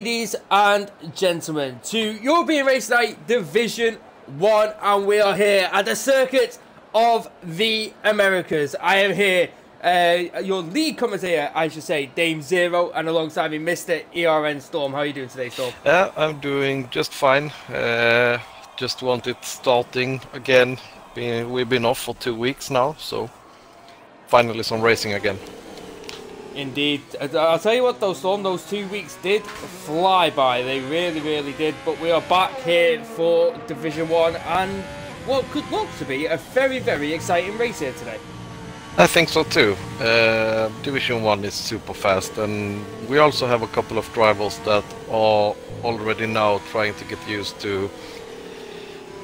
Ladies and gentlemen, to European Race Night Division 1, and we are here at the circuit of the Americas. I am here, your lead commentator, I should say, Dame Zero, and alongside me, Mr. ERN Storm. How are you doing today, Storm? Yeah, I'm doing just fine. Just want it starting again. We've been off for 2 weeks now, so finally some racing again. Indeed. I'll tell you what though, Storm, those 2 weeks did fly by. They really, really did. But we are back here for Division 1 and what could look to be a very, very exciting race here today. I think so too. Division 1 is super fast, and we also have a couple of drivers that are already now trying to get used to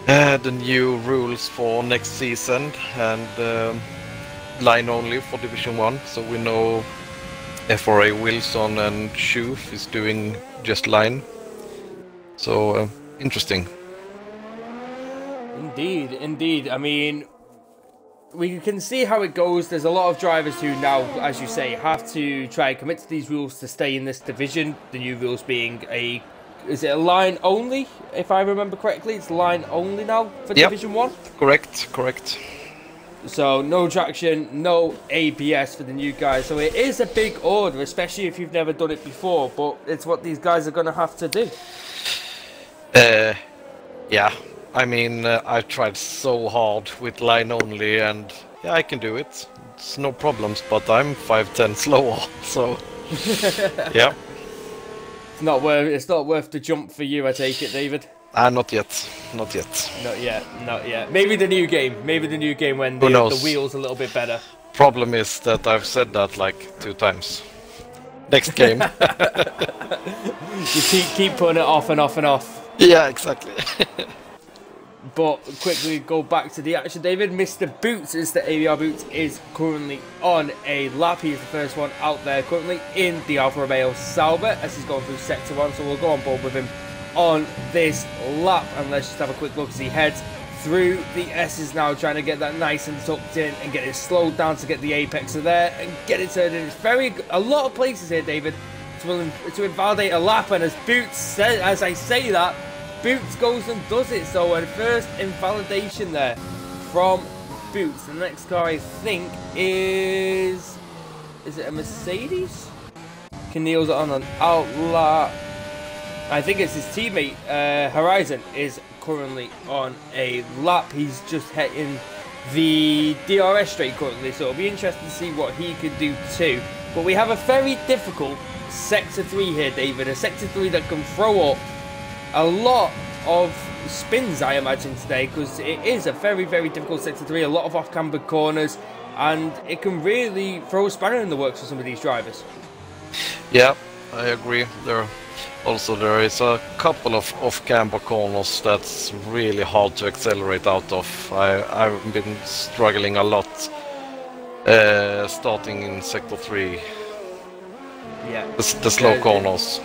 the new rules for next season and line only for Division 1. So we know FRA Wilson and Schoof is doing just line. So interesting. Indeed, indeed. I mean, we can see how it goes. There's a lot of drivers who now, as you say, have to try and commit to these rules to stay in this division. The new rules being is it a line only? If I remember correctly, it's line only now for Division 1? Correct. So no traction, no ABS for the new guys. So it is a big order, especially if you've never done it before. But it's what these guys are going to have to do. Yeah. I mean, I've tried so hard with line only, and yeah, I can do it. It's no problems, but I'm 5'10" slower, so yeah. It's not worth the jump for you, I take it, David. Not yet. Not yet. Maybe the new game. When the wheel's a little bit better. Problem is that I've said that like 2 times. Next game. You keep putting it off and off and off. Yeah, exactly. But quickly go back to the action, David. Mr. Boots, the ABR Boots, is currently on a lap. He is the first one out there currently in the Alfa Romeo Sauber as he's going through Sector 1. So we'll go on board with him on this lap. And let's just have a quick look as he heads through the S's now, trying to get that nice and tucked in and get it slowed down to get the apex of there and get it turned in. It's a lot of places here, David, to invalidate a lap. And as Boots said, as I say that, Boots goes and does it. So a first invalidation there from Boots. The next car I think is it a Mercedes? Keneal's on an outlap. I think it's his teammate Horizon is currently on a lap. He's just hitting the DRS straight currently, so it'll be interesting to see what he can do too. But we have a very difficult Sector 3 here, David. A Sector 3 that can throw up a lot of spins, I imagine, today, because it is a very, very difficult Sector 3, a lot of off-camber corners, and it can really throw a spanner in the works for some of these drivers. Yeah, I agree. There is a couple of off-camber corners that's really hard to accelerate out of. I've been struggling a lot starting in Sector 3. Yeah, the slow corners.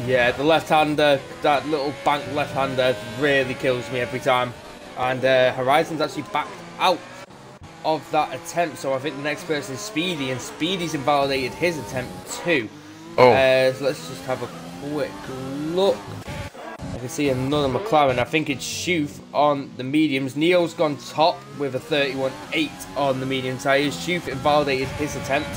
Yeah, the left-hander, that little bank left-hander really kills me every time. And Horizon's actually backed out of that attempt, so I think the next person is Speedy, and Speedy's invalidated his attempt too. Oh. So let's just have a quick look. I can see another McLaren. I think it's Schoof on the mediums. Neo's gone top with a 31.8 on the medium tyres. Schoof invalidated his attempt.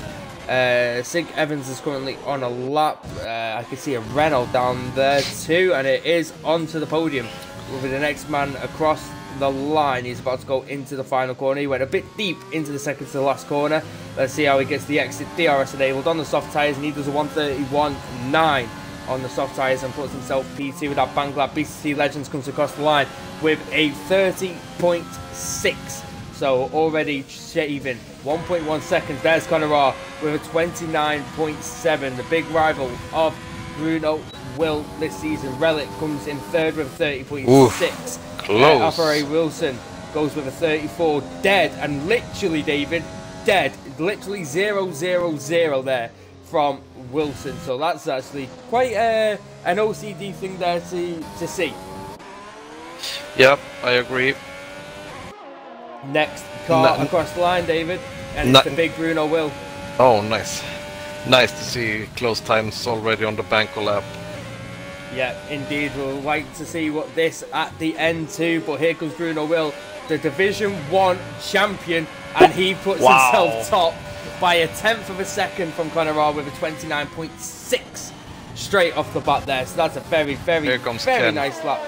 Sig Evans is currently on a lap. I can see a Renault down there too, and it is onto the podium with the next man across the line. He's about to go into the final corner. He went a bit deep into the second to the last corner. Let's see how he gets the exit. DRS enabled on the soft tyres, and he does a 131.9 on the soft tyres and puts himself P2 with that bank lap. BCC Legends comes across the line with a 30.6. So already shaving 1.1 seconds. There's Conor with a 29.7. The big rival of Bruno Will this season. Relic comes in third with a 30.6. Close. Alfa Wilson goes with a 34. Dead, and literally, David, dead. Literally 0-0-0 there from Wilson. So that's actually quite an OCD thing there to see. Yep, I agree. Next car across the line, David, and it's the big Bruno Will. Oh, nice. Nice to see close times already on the Banco lap. Yeah, indeed. We'll like to see what this at the end too. But here comes Bruno Will, the Division 1 champion, and he puts himself top by a tenth of a second from Conor with a 29.6 straight off the bat there. So that's a very, very, very nice lap.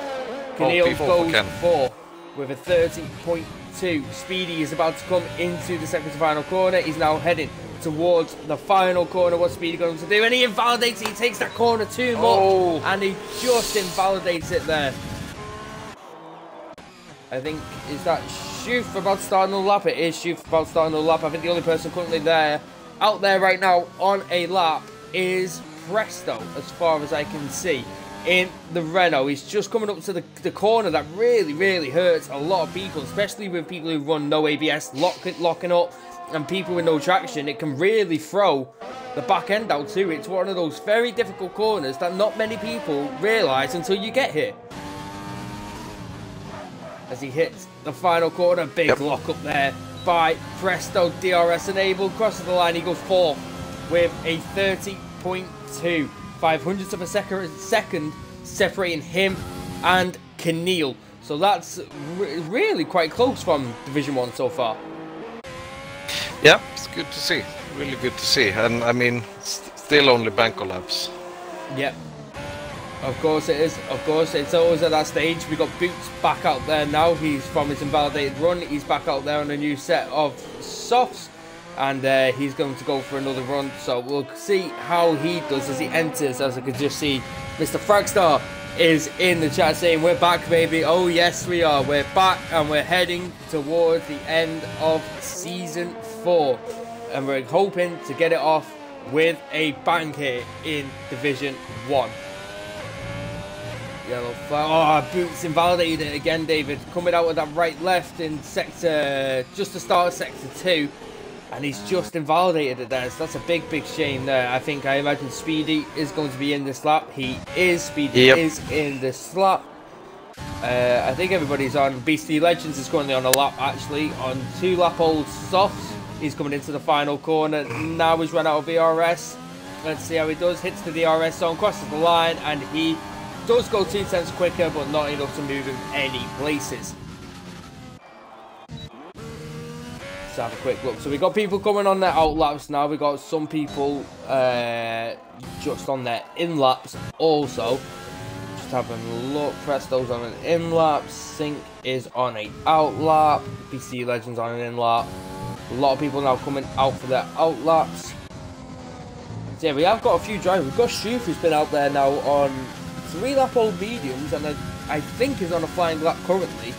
Keneal goes 4 with a 30.2. Speedy is about to come into the second to final corner. He's now heading towards the final corner. What's Speedy going to do? And he invalidates it. He takes that corner too much, and he just invalidates it there. I think, is that Schuf about to start another lap? It is Schuf about to start another lap. I think the only person currently out there right now on a lap is Presto, as far as I can see, in the Renault. He's just coming up to the corner that really, really hurts a lot of people, especially with people who run no ABS, locking up, and people with no traction. It can really throw the back end out too. It's one of those very difficult corners that not many people realise until you get here. As he hits the final corner, big lock up there by Presto. DRS enabled, crosses the line. He goes 4 with a 30.2, 500ths of a second separating him and Keneal. So that's really quite close from Division 1 so far. Yeah, it's good to see. Really good to see. And I mean, still only Banco laps. Yep. Of course it is. Of course, it's always at that stage. We got Boots back out there now. He's from his invalidated run. He's back out there on a new set of softs, and he's going to go for another run. So we'll see how he does as he enters. As I can just see, Mr. Fragstar is in the chat saying, "We're back, baby." Oh yes, we are. We're back, and we're heading towards the end of Season 4, and we're hoping to get it off with a bang here in Division 1. Yellow flag. Oh, Boots invalidated it again, David. Coming out with that right-left in sector, just the start of sector 2. And he's just invalidated it there. So that's a big, big shame there. I imagine Speedy is going to be in this lap. He is. Speedy is in this lap. I think everybody's on. Beastie Legends is currently on a lap, actually. On 2-lap-old softs. He's coming into the final corner. Now he's run out of VRS. Let's see how he does. Hits the DRS zone, crosses the line, and he does go 2 tenths quicker, but not enough to move him any places. Let's have a quick look. So we got people coming on their out laps now. We got some people just on their in laps also. Just having a look. Presto's on an in lap. Sync is on a out lap. BC Legends on an in lap. A lot of people now coming out for their out laps. So yeah, we have got a few drivers. We've got Schuf, who's been out there now on 3-lap-old mediums, and I think is on a flying lap currently,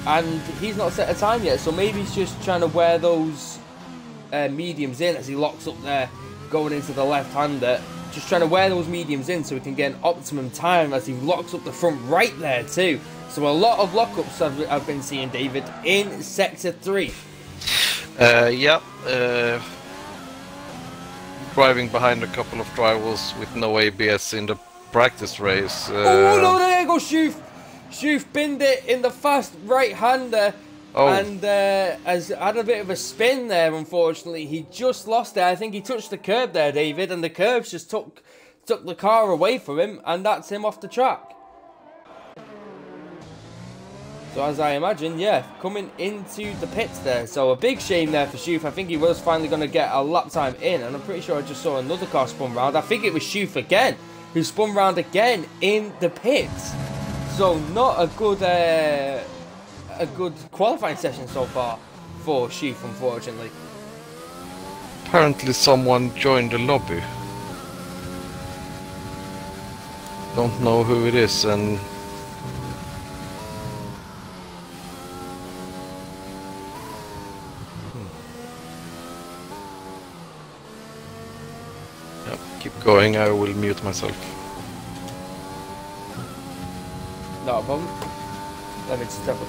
and he's not set a time yet, so maybe he's just trying to wear those mediums in as he locks up there going into the left-hander, just trying to wear those mediums in so he can get an optimum time as he locks up the front right there too. So a lot of lockups I've been seeing, David, in sector 3. Driving behind a couple of drivers with no ABS in the practice race. Oh no, there goes Schuf. Schuf binned it in the fast right-hander, and has had a bit of a spin there, unfortunately. He just lost it. I think he touched the curb there, David, and the curbs just took the car away from him, and that's him off the track. So as I imagine, yeah, coming into the pits there. So a big shame there for Schuf. I think he was finally going to get a lap time in, and I'm pretty sure I just saw another car spun round. I think it was Schuf again, who spun round again in the pits. So not a good qualifying session so far for Schuf, unfortunately. Apparently someone joined the lobby. Don't know who it is, and keep going, I will mute myself. No problem. Let me just have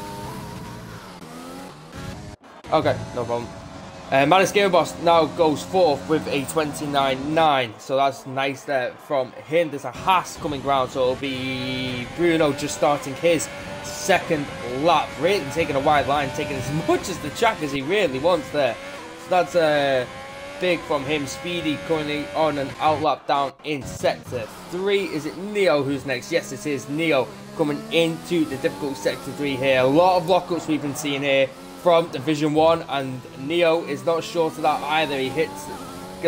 a... Okay, no problem. Manus Gearboss now goes 4th with a 29.9, so that's nice there from him. There's a Haas coming round, so it'll be Bruno just starting his second lap, really taking a wide line, taking as much as the track as he really wants there. So that's big from him. Speedy currently on an outlap down in Sector 3. Is it Neo who's next? Yes, it is Neo coming into the difficult Sector 3 here. A lot of lockups we've been seeing here from Division 1, and Neo is not short of that either. He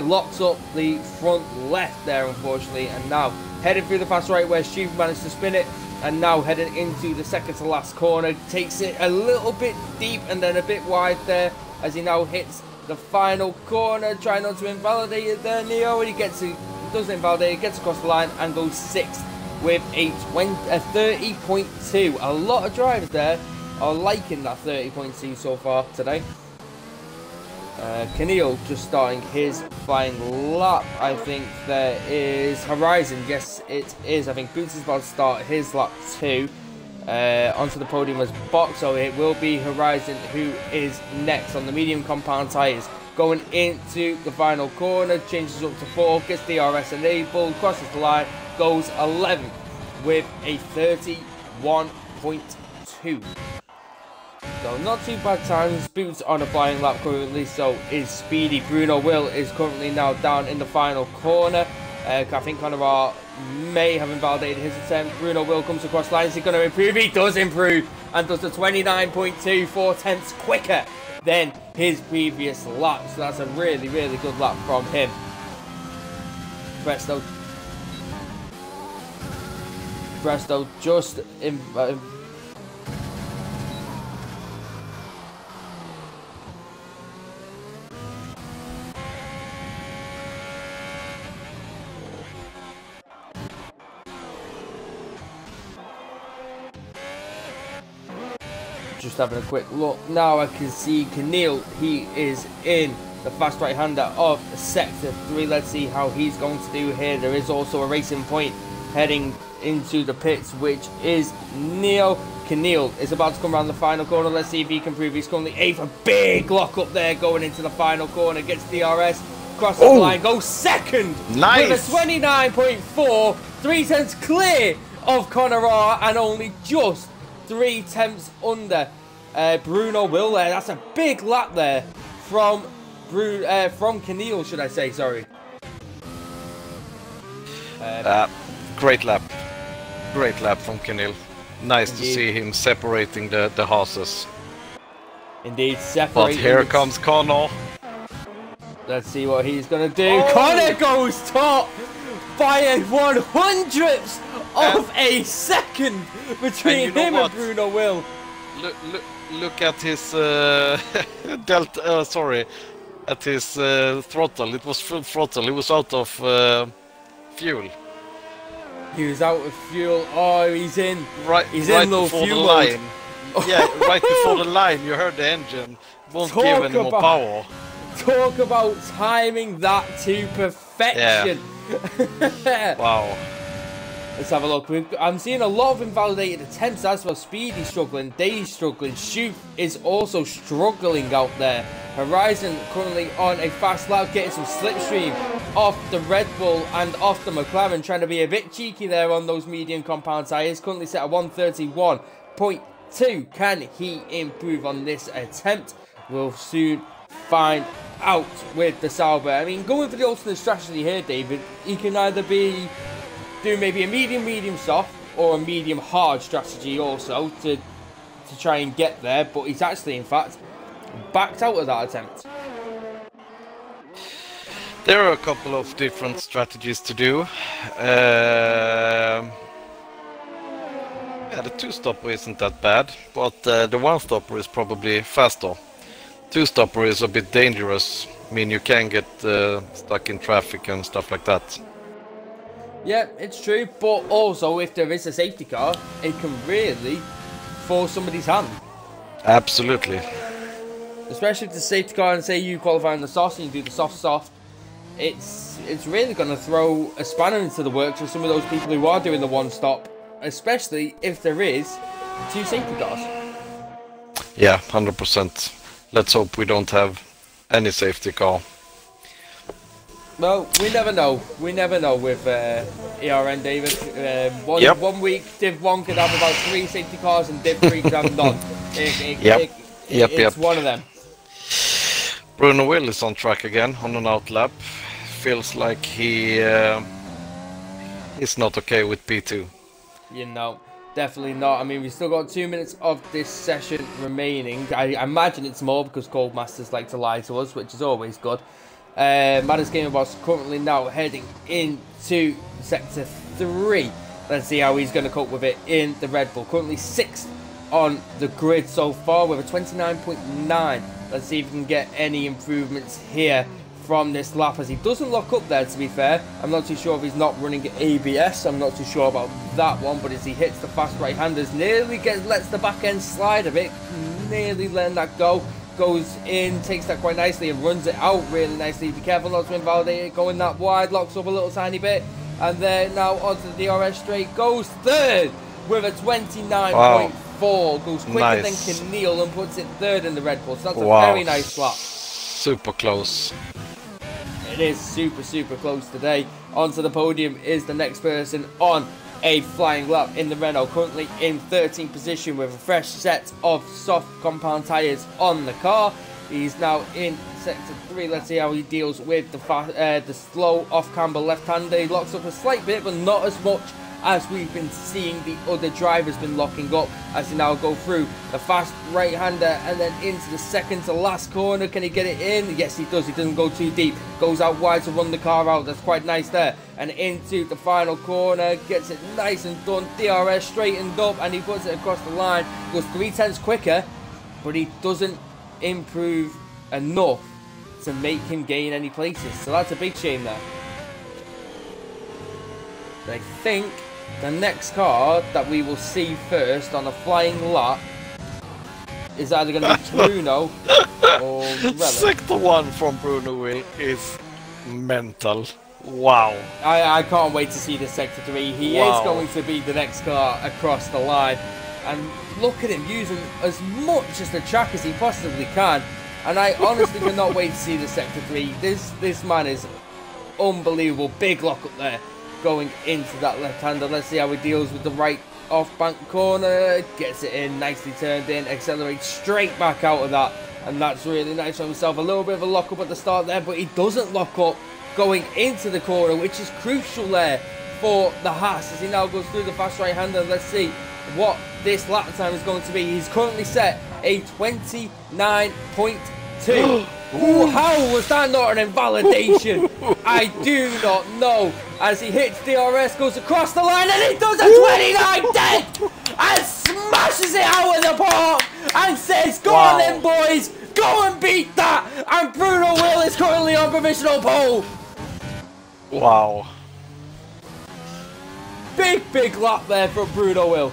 locks up the front left there, unfortunately, and now heading through the fast right where Stu managed to spin it, and now heading into the second to last corner. Takes it a little bit deep and then a bit wide there as he now hits the final corner. Trying not to invalidate it there, Neo, and he doesn't invalidate it, gets across the line and goes 6th with a 30.2. A lot of drivers there are liking that 30.2 so far today. Keneal just starting his flying lap. I think there is Horizon. Yes, it is. I think Boots is about to start his lap too. Onto the podium was Box, so it will be Horizon who is next on the medium compound tyres. Going into the final corner, changes up to 4, gets DRS enabled, crosses the line, goes 11th with a 31.2. So not too bad times. Boots on a flying lap currently, so is Speedy. Bruno Will is currently now down in the final corner. I think Conor may have invalidated his attempt. Bruno Will comes across the line. Is he going to improve? He does improve and does the 29.2, 4/10 quicker than his previous lap. So that's a really, really good lap from him. Presto just just having a quick look. Now I can see Keneal. He is in the fast right-hander of Sector 3. Let's see how he's going to do here. There is also a racing point heading into the pits, which is Neo. Keneal is about to come around the final corner. Let's see if he can prove. He's currently 8th. A big lock up there going into the final corner. Gets DRS. Crosses the line. Goes 2nd. Nice. With a 29.4. 3/10 clear of Conor and only just 3/10 under Bruno Will there. That's a big lap there from Keneal, should I say, sorry. Great lap from Keneal. Nice to see him separating the horses. Indeed, separating. But here comes Conor. Let's see what he's going to do. Oh. Conor goes top by a 100th of a second between him and Bruno Will. Look at his at his throttle. It was full throttle. He was out of fuel. He was out of fuel. Oh, he's in. He's right in low before fuel the line. Yeah, right before the line. You heard the engine. Won't give any more power. Talk about timing that to perfection. Yeah. Wow. Let's have a look. I'm seeing a lot of invalidated attempts. As for Speedy struggling, Day's struggling, Shoot is also struggling out there. Horizon currently on a fast lap, getting some slipstream off the Red Bull and off the McLaren, trying to be a bit cheeky there on those medium compound tyres. Currently set at 131.2. Can he improve on this attempt? We'll soon find out with the Sauber. I mean, going for the alternate strategy here, David, he can either do maybe a medium soft or a medium hard strategy also to try and get there, but he's actually in fact backed out of that attempt. There are a couple of different strategies to do. Yeah, the two-stopper isn't that bad, but the one-stopper is probably faster. Two-stopper is a bit dangerous. I mean, you can get stuck in traffic and stuff like that. Yeah, it's true, but also if there is a safety car, it can really force somebody's hand. Absolutely. Especially if the safety car, and say you qualify on the soft and you do the soft, it's really going to throw a spanner into the works for some of those people who are doing the one stop, especially if there is two safety cars. Yeah, 100%. Let's hope we don't have any safety car. Well, we never know. We never know with ERN, David. One week, Div 1 could have about 3 safety cars and Div 3 could have none. It's one of them. Bruno Will is on track again on an outlap. Feels like he is not okay with P2. You know, definitely not. I mean, we've still got 2 minutes of this session remaining. I imagine it's more because Cold Masters like to lie to us, which is always good. Maddest Gamer Boss currently now heading into Sector 3. Let's see how he's going to cope with it in the Red Bull. Currently 6th on the grid so far with a 29.9. Let's see if we can get any improvements here from this lap, as he doesn't lock up there, to be fair. I'm not too sure if he's not running ABS. I'm not too sure about that one, but as he hits the fast right-handers, nearly lets the back end slide a bit, nearly letting that go. Goes in, takes that quite nicely and runs it out really nicely. Be careful not to invalidate it, going that wide, locks up a little tiny bit, and then now onto the DRS straight, goes third with a 29.4. Wow. Goes quicker than Keneal and puts it third in the Red Bull. So that's a very nice lap. Super close. It is super close today. Onto the podium is the next person on a flying lap in the Renault, currently in 13th position with a fresh set of soft compound tyres on the car. He's now in Sector 3. Let's see how he deals with the slow off-camber left-hander. He locks up a slight bit, but not as much as we've been seeing the other drivers been locking up, as he now go through the fast right-hander and then into the second to last corner. Can he get it in? Yes, he does. He doesn't go too deep. Goes out wide to run the car out. That's quite nice there. And into the final corner. Gets it nice and done. DRS straightened up and he puts it across the line. Goes 3/10 quicker, but he doesn't improve enough to make him gain any places. So that's a big shame there. I think the next car that we will see first on a flying lap is either going to be Bruno or Relic. Sector 1 from Bruno Will is mental. Wow. I can't wait to see the Sector 3. He is going to be the next car across the line. And look at him using as much as the track as he possibly can. And I honestly cannot wait to see the Sector 3. This man is unbelievable. Big lock up there, going into that left-hander. Let's see how he deals with the right off-bank corner. Gets it in, nicely turned in, accelerates straight back out of that. And that's really nice for himself. A little bit of a lock-up at the start there, but he doesn't lock up going into the corner, which is crucial there for the Haas, as he now goes through the fast right-hander. Let's see what this lap time is going to be. He's currently set a 29.2. Ooh, how was that not an invalidation? I do not know. As he hits DRS, goes across the line, and he does a 29 dead and smashes it out of the park and says, go on then, boys, go and beat that. And Bruno Will is currently on provisional pole. Wow. Big lap there from Bruno Will.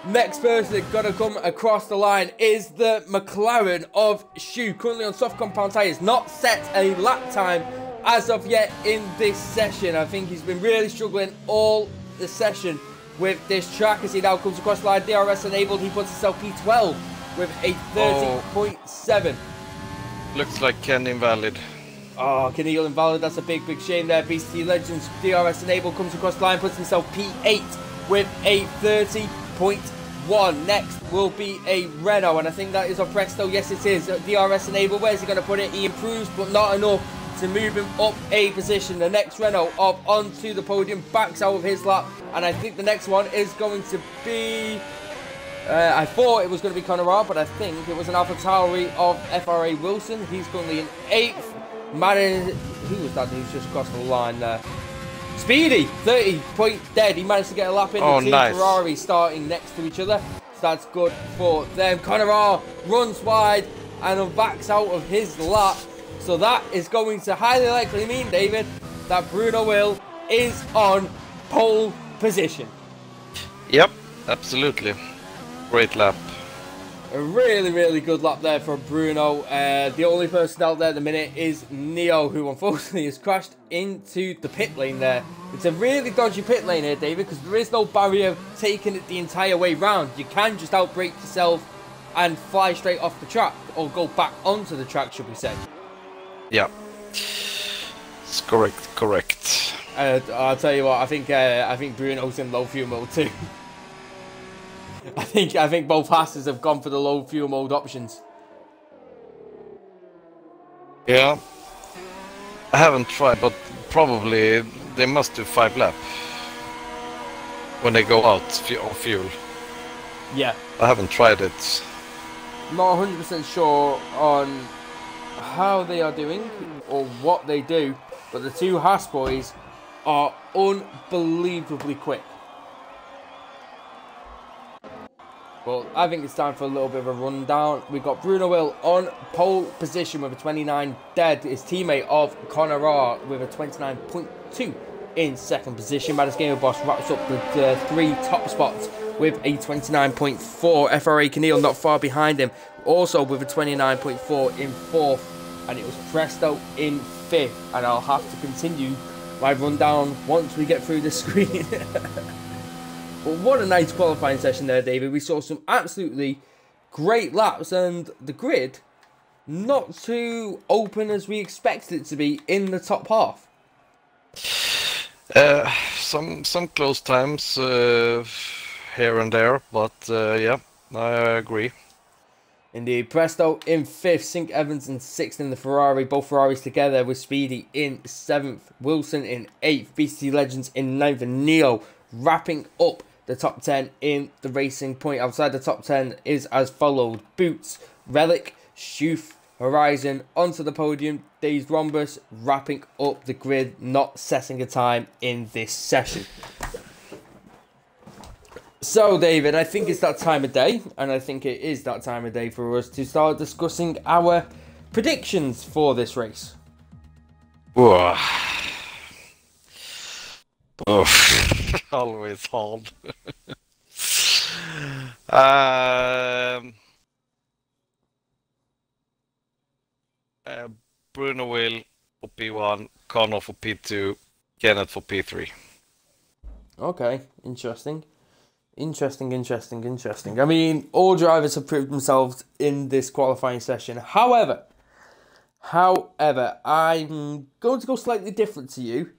Next person that's going to come across the line is the McLaren of Shu, currently on soft compound tyres. Not set a lap time as of yet in this session. I think he's been really struggling all the session with this track, as he now comes across the line. DRS enabled, he puts himself P12 with a 30.7. Looks like Ken invalid. Oh, Keneal invalid. That's a big shame there. BCT Legends DRS enabled, comes across the line, puts himself P8 with a 30.1. Next will be a Renault, and I think that is a Presto. Yes, it is. DRS enabled. Where's he going to put it? He improves, but not enough to move him up a position. The next Renault up onto the podium, backs out of his lap, and I think the next one is going to be... I thought it was going to be Conor, but I think it was an AlphaTauri of FRA Wilson. He's currently in 8th. Who was that? He's just crossed the line there. Speedy, 30 point dead. He managed to get a lap in. The two Ferrari starting next to each other. So that's good for them. Conor runs wide and backs out of his lap. So that is going to highly likely mean, David, that Bruno Will is on pole position. Yep, absolutely. Great lap. A really good lap there for Bruno. The only person out there at the minute is Neo, who unfortunately has crashed into the pit lane there. It's a really dodgy pit lane here, David, because there is no barrier taking it the entire way round. You can just outbrake yourself and fly straight off the track, or go back onto the track, should we say. Yeah. It's correct. I'll tell you what, I think Bruno's in low fuel mode too. I think both Haas's have gone for the low fuel mode options. Yeah, I haven't tried, but probably they must do 5 laps when they go out on fuel. Yeah. I haven't tried it. Not 100% sure on how they are doing or what they do, but the two Haas boys are unbelievably quick. But I think it's time for a little bit of a rundown. We've got Bruno Will on pole position with a 29 dead. His teammate of Conor Raw with a 29.2 in second position. Maddest Gamer Boss wraps up the 3 top spots with a 29.4. FRA Keneal not far behind him, also with a 29.4 in fourth. And it was Presto in fifth. And I'll have to continue my rundown once we get through the screen. But what a nice qualifying session there, David. We saw some absolutely great laps, and the grid not too open as we expected it to be in the top half. Some close times here and there, but yeah, I agree. Indeed, Presto in 5th, Sink Evans in 6th in the Ferrari, both Ferraris together with Speedy in 7th, Wilson in 8th, BCT Legends in 9th, and Neo wrapping up the top 10 in the Racing Point. Outside the top 10 is as followed: Boots, Relic, Schoof, Horizon onto the podium, Dazed Rhombus wrapping up the grid, not setting a time in this session. So, David, I think it's that time of day, and I think it is that time of day for us to start discussing our predictions for this race. Whoa. Oh, always hard. Bruno Will for P1, Connor for P2, Kenneth for P3. Okay, interesting. Interesting. I mean, all drivers have proved themselves in this qualifying session. However, I'm going to go slightly different to you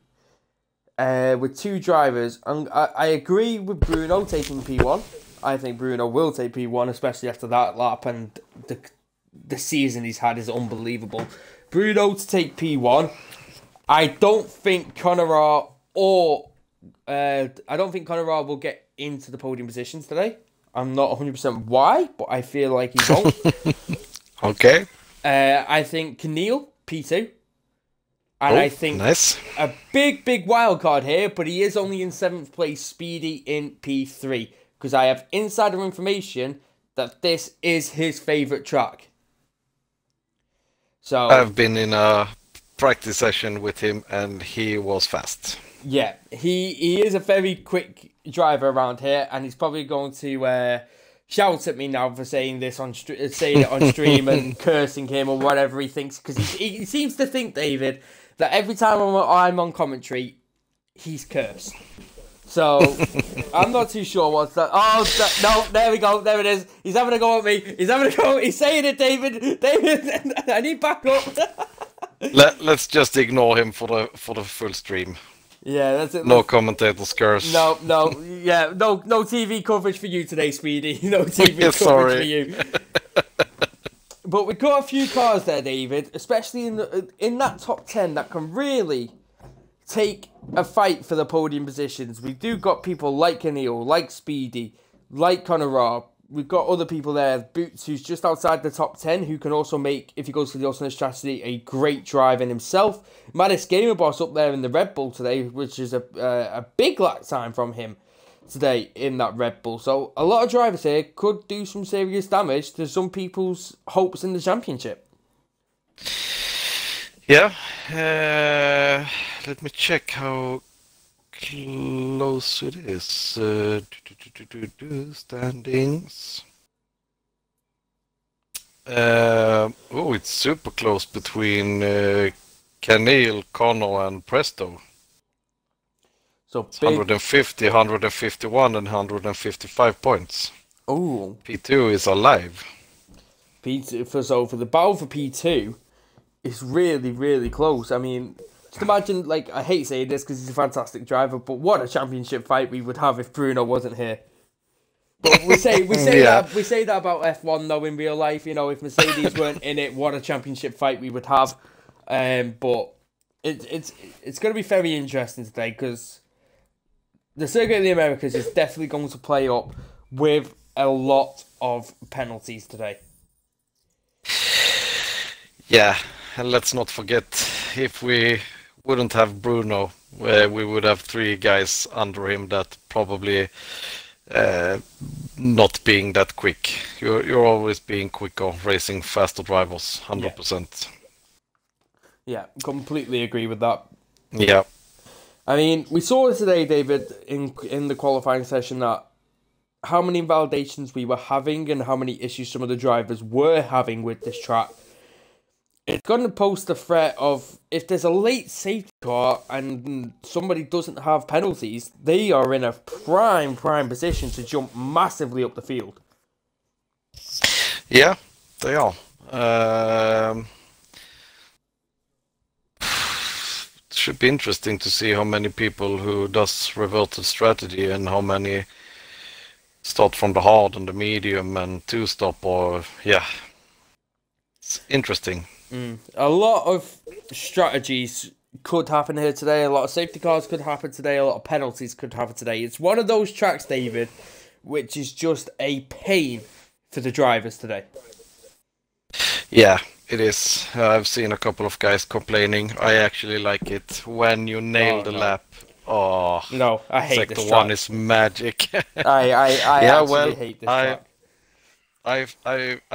with 2 drivers. I agree with Bruno taking P1. I think Bruno will take P1, especially after that lap, and the season he's had is unbelievable. Bruno to take P1. I don't think Conor will get into the podium positions today. I'm not 100% why, but I feel like he won't. Okay. I think Keneal, P2. And I think a big wild card here, but he is only in 7th place, Speedy in P3. Because I have insider information that this is his favourite track. So I've been in a practice session with him and he was fast. Yeah, he is a very quick driver around here, and he's probably going to shout at me now for saying this saying it on stream and cursing him or whatever he thinks, because he seems to think, David, that every time I'm on commentary, he's cursed. So I'm not too sure what's that. Oh no! There we go. There it is. He's having a go at me. He's saying it, David. David, I need backup. Let's just ignore him for the full stream. Yeah, that's it. No commentators curse. No TV coverage for you today, Speedy. No TV coverage for you. But we've got a few cars there, David, especially in that top 10 that can really take a fight for the podium positions. We do got people like Keneal, like Speedy, like Conor Raw. We've got other people there, Boots, who's just outside the top 10, who can also make, if he goes to the alternate strategy, a great drive in himself. Maddest Gamer Boss up there in the Red Bull today, which is a big lap time from him today in that Red Bull. So a lot of drivers here could do some serious damage to some people's hopes in the championship. Yeah, let me check how close it is. Standings. It's super close between Keneal, Connor, and Presto. So it's 150, 151, and 155 points. Oh, P2 is alive. So for the battle for P2, it's really close. I mean, just imagine, like, I hate saying this because he's a fantastic driver, but what a championship fight we would have if Bruno wasn't here. But we say yeah. that about F1 though in real life. You know, if Mercedes weren't in it, what a championship fight we would have. But it's going to be very interesting today because the Circuit of the Americas is definitely going to play up with a lot of penalties today. Yeah, and let's not forget, if we wouldn't have Bruno, we would have 3 guys under him that probably not being that quick. You're always being quicker, racing faster drivers, 100%. Yeah, completely agree with that. Yeah. I mean, we saw today, David, in the qualifying session that how many invalidations we were having and how many issues some of the drivers were having with this track. It's going to pose the threat of, if there's a late safety car and somebody doesn't have penalties, they are in a prime position to jump massively up the field. Yeah, they are. Should be interesting to see how many people who does reverted strategy and how many start from the hard and the medium and 2-stop, or it's interesting. A lot of strategies could happen here today. A lot of safety cars could happen today. A lot of penalties could happen today. It's one of those tracks, David, which is just a pain for the drivers today. Yeah, it is. I've seen a couple of guys complaining. I actually like it when you nail the lap. Oh, no, I hate this Sector track. 1 is magic. I actually hate this track. I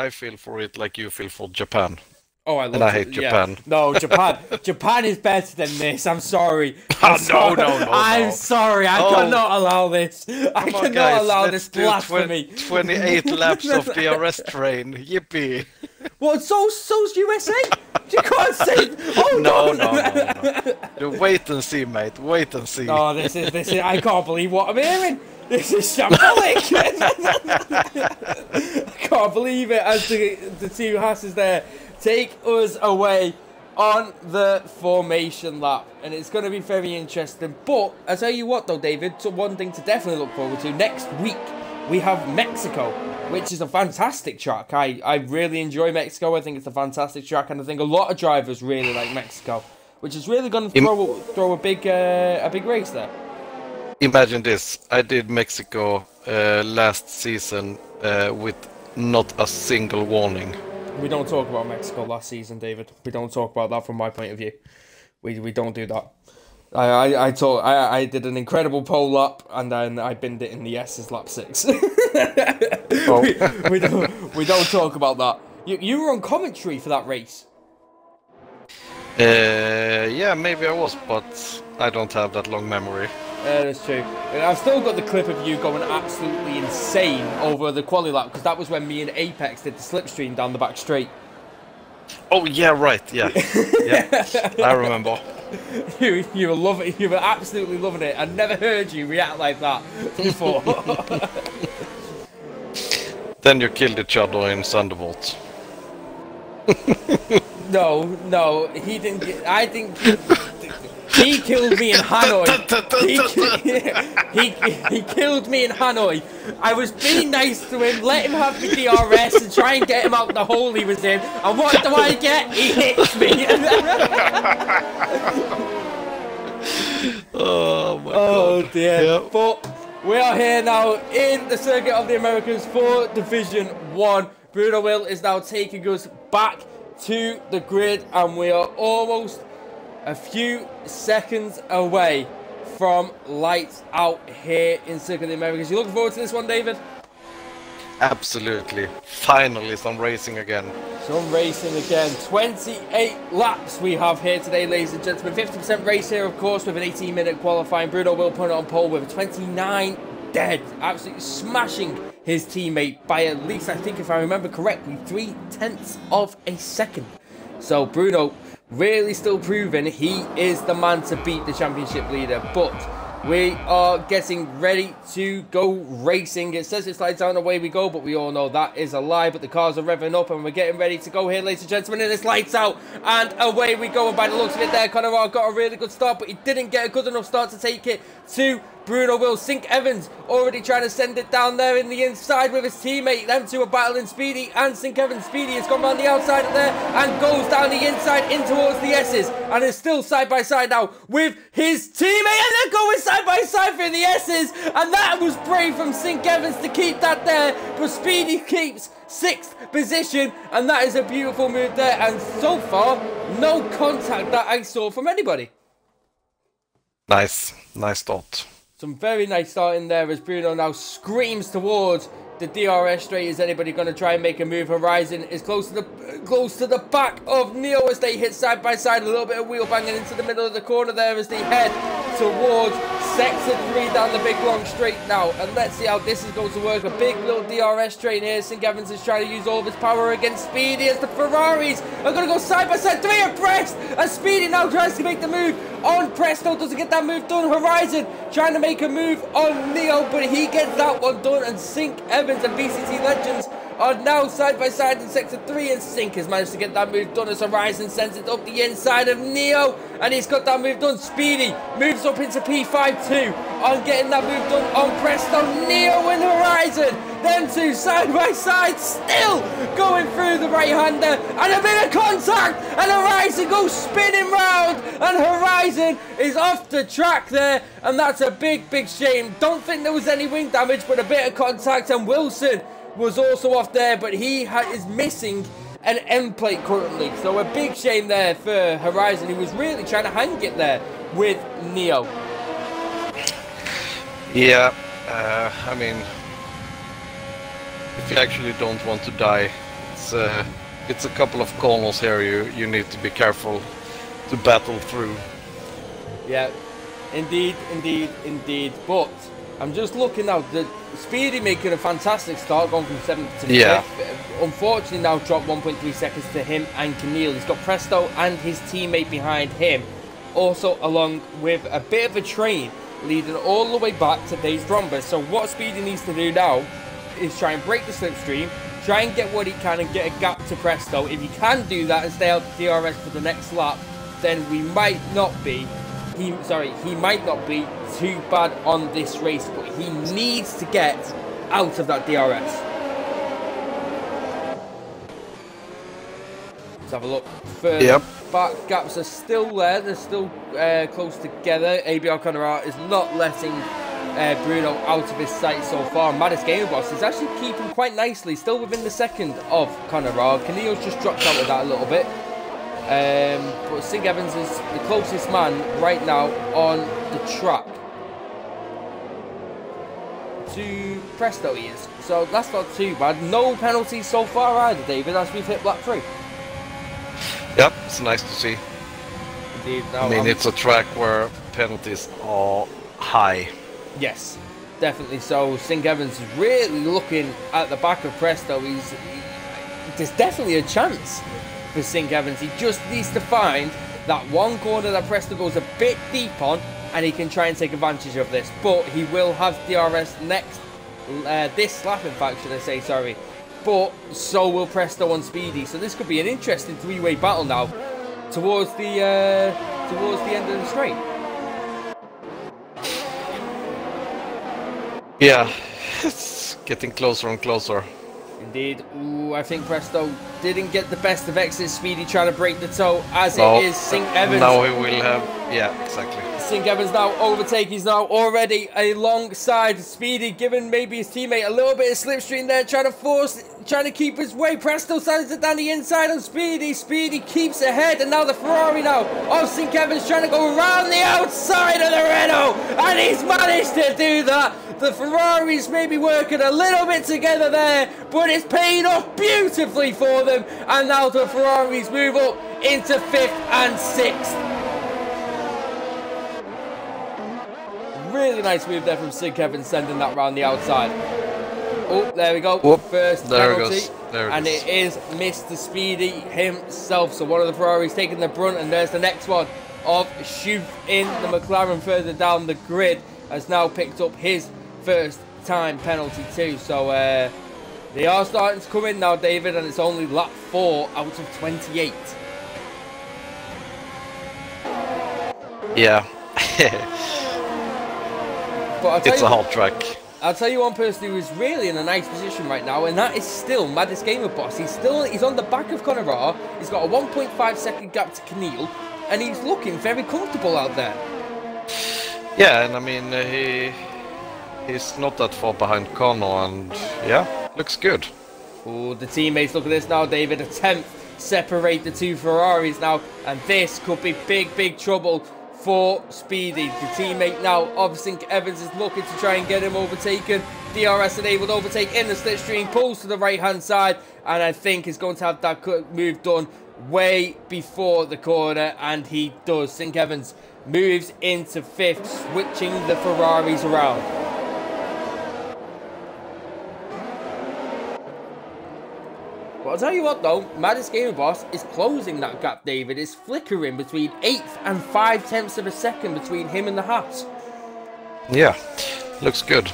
feel for it like you feel for Japan. Oh, I love it. And I hate Japan. Yeah. No, Japan is better than this. I'm sorry. No. I'm sorry. I cannot allow this. I cannot allow this blasphemy. 28 laps of DRS train. Yippee. What? So's USA? You can't say. Oh no. Wait and see, mate. Wait and see. Oh, this is. I can't believe what I'm hearing. This is shambolic. I can't believe it. As the 2 Hasses there take us away on the formation lap, and it's going to be very interesting. But I tell you what, though, David, so one thing to definitely look forward to next week, we have Mexico, which is a fantastic track. I really enjoy Mexico. I think it's a fantastic track, and I think a lot of drivers really like Mexico, which is really going to throw a big race there. Imagine this: I did Mexico last season with not a single warning. We don't talk about Mexico last season, David. We don't talk about that from my point of view. We don't do that. I did an incredible pole lap, and then I binned it in the S's lap 6. we don't talk about that. You were on commentary for that race. Yeah, maybe I was, but I don't have that long memory. That's true. And I've still got the clip of you going absolutely insane over the quali lap, because that was when me and Apex did the slipstream down the back straight. Oh yeah, right. Yeah, I remember. You were loving. You were absolutely loving it. I never heard you react like that before. Then you killed each other in Thunderbolt. No, he didn't. I think he killed me in Hanoi. He killed me in Hanoi. I was being nice to him, let him have the DRS and try and get him out the hole he was in. And what do I get? He hits me. Oh my God. Oh dear. Yep. But we are here now in the Circuit of the Americas for Division 1. Bruno Will is now taking us back to the grid, and we are almost a few seconds away from lights out here in Circuit of the Americas. You looking forward to this one, David? Absolutely. Finally some racing again. Some racing again. 28 laps we have here today, ladies and gentlemen. 50% race here, of course, with an 18-minute qualifying. Bruno will put it on pole with a 29 dead. Absolutely smashing his teammate by at least, I think if I remember correctly, 0.3 of a second. So Bruno really still proving he is the man to beat the championship leader. But we are getting ready to go racing. It says it's lights out and away we go, but we all know that is a lie. But the cars are revving up and we're getting ready to go here, ladies and gentlemen. And it's lights out and away we go. And by the looks of it there, Conor got a really good start, but he didn't get a good enough start to take it to Bruno will. Sink Evans already trying to send it down there in the inside with his teammate. Them two are battling. Speedy and Sink Evans. Speedy has gone around the outside of there and goes down the inside in towards the S's and is still side by side now with his teammate, and they're going side by side for the S's, and that was brave from Sink Evans to keep that there, but Speedy keeps 6th position, and that is a beautiful move there, and so far no contact that I saw from anybody. Nice start. Some very nice starting there as Bruno now screams towards the DRS straight. Is anybody going to try and make a move? Horizon is close to the back of Neo as they hit side by side. A little bit of wheel banging into the middle of the corner there as they head towards Sector 3 down the big long straight now. And let's see how this is going to work. A big little DRS straight here. Sink Evans is trying to use all of his power against Speedy as the Ferraris are going to go side by side. 3 abreast as Speedy now tries to make the move on Presto. Doesn't get that move done. Horizon trying to make a move on Neo, but he gets that one done. And Sink Evans and VCT Legends are now side by side in Sector 3, and Sink has managed to get that move done as Horizon sends it up the inside of Neo, and he's got that move done. Speedy moves up into P5-2 on getting that move done on Presto. Neo and Horizon, them two side by side, still going through the right-hander, and a bit of contact, and Horizon goes spinning round, and Horizon is off the track there, and that's a big shame. Don't think there was any wing damage, but a bit of contact, and Wilson was also off there, but he is missing an end plate currently, so a big shame there for Horizon. He was really trying to hang it there with Neo. Yeah, I mean, if you actually don't want to die, it's a couple of corners here you need to be careful to battle through. Yeah, indeed, but I'm just looking now, the Speedy making a fantastic start, going from 7th to 5th. Unfortunately now dropped 1.3 seconds to him and Keneal. He's got Presto and his teammate behind him, also along with a bit of a train leading all the way back to Dave's Rhombus. So what Speedy needs to do now is try and break the slipstream, try and get what he can and get a gap to Presto. If he can do that and stay out the DRS for the next lap, then we might not be he might not be too bad on this race, but he needs to get out of that DRS. Let's have a look further. Yep. Back gaps are still there, they're still close together. ABR Conrad is not letting Bruno out of his sight so far. Maddest Gamer Boss is actually keeping quite nicely, still within the second of Conrad. Keneal's just dropped out of that a little bit. But Sink Evans is the closest man right now on the track to Presto, he is. So that's not too bad. No penalties so far either, David, as we've hit lap 3. Yep, it's nice to see. Indeed. I mean, it's a track where penalties are high. Yes, definitely so. Sink Evans is really looking at the back of Presto. There's definitely a chance for Sink Evans. He just needs to find that one corner that Presto goes a bit deep on, and he can try and take advantage of this. But he will have DRS next, this lap in fact, should I say, sorry. But so will Presto on Speedy. So this could be an interesting three-way battle now towards the end of the straight. Yeah, it's getting closer and closer. Indeed. Ooh, I think Presto didn't get the best of Exit. Speedy trying to break the toe as it is Sink Evans. Now he will have, yeah, exactly. Sink Evans now overtake. He's now already alongside Speedy, giving maybe his teammate a little bit of slipstream there, trying to keep his way. Presto sends it down the inside on Speedy. Speedy keeps ahead, and now the Ferrari now of Sink Evans trying to go around the outside of the Renault, and he's managed to do that. The Ferraris may be working a little bit together there, but it's paying off beautifully for them, and now the Ferraris move up into 5th and 6th. Really nice move there from Sink Evans, sending that round the outside. Oh, there we go. Whoop, first there penalty. It goes. There it and is. it is Mr. Speedy himself. So one of the Ferraris taking the brunt, and there's the next one of Schuf in the McLaren further down the grid. Has now picked up his first time penalty too. So they are starting to come in now, David, and it's only lap 4 out of 28. Yeah. But it's a hard track. I'll tell you one person who is really in a nice position right now, and that is still Maddest Gamer Boss. He's on the back of Conor. He's got a 1.5 second gap to Keneal, and he's looking very comfortable out there. Yeah, and I mean he's not that far behind Conor, and yeah, looks good. Oh, the teammates, look at this now, David. A 10th separate the two Ferraris now, and this could be big trouble for Speedy. The teammate now of St. Evans is looking to try and get him overtaken. DRS enabled overtake in the slipstream, pulls to the right hand side, and I think is going to have that move done way before the corner, and he does. St. Evans moves into 5th, switching the Ferraris around. But I'll tell you what though, Maddest Gamer Boss is closing that gap, David. It's flickering between 8th and 5/10 of a second between him and the Haas. Yeah, looks good.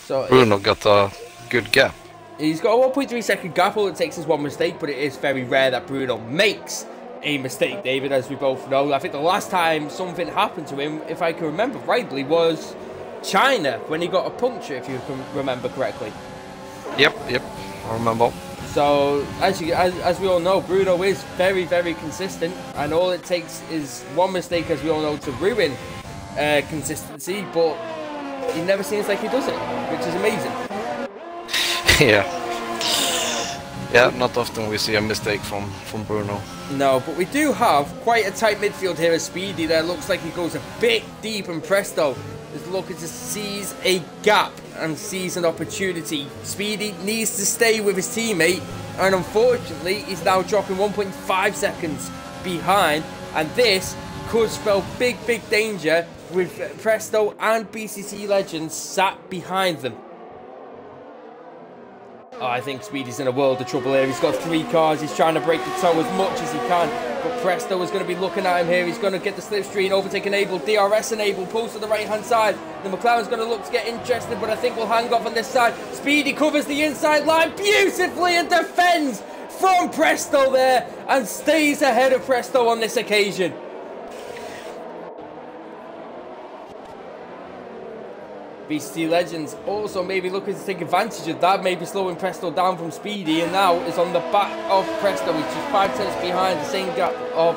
So Bruno got a good gap. He's got a 1.3 second gap. All it takes is one mistake, but it is very rare that Bruno makes a mistake, David, as we both know. I think the last time something happened to him, if I can remember rightly, was China, when he got a puncture, if you can remember correctly. Yep, I remember. So, as we all know, Bruno is very consistent, and all it takes is one mistake, as we all know, to ruin consistency, but he never seems like he does it, which is amazing. Yeah, not often we see a mistake from Bruno. No, but we do have quite a tight midfield here as Speedy there. Looks like he goes a bit deep, and Presto is looking to seize a gap and seize an opportunity. Speedy needs to stay with his teammate, and unfortunately he's now dropping 1.5 seconds behind, and this could spell big danger with Presto and BCC Legends sat behind them. Oh, I think Speedy's in a world of trouble here. He's got 3 cars. He's trying to break the toe as much as he can. But Presto is going to be looking at him here. He's going to get the slipstream, overtake enabled, DRS enabled, pulls to the right-hand side. The McLaren's going to look to get interested, but I think we'll hang off on this side. Speedy covers the inside line beautifully and defends from Presto there and stays ahead of Presto on this occasion. BCT Legends also maybe looking to take advantage of that, maybe slowing Presto down from Speedy, and now is on the back of Presto, which is 5/10 behind, the same gap of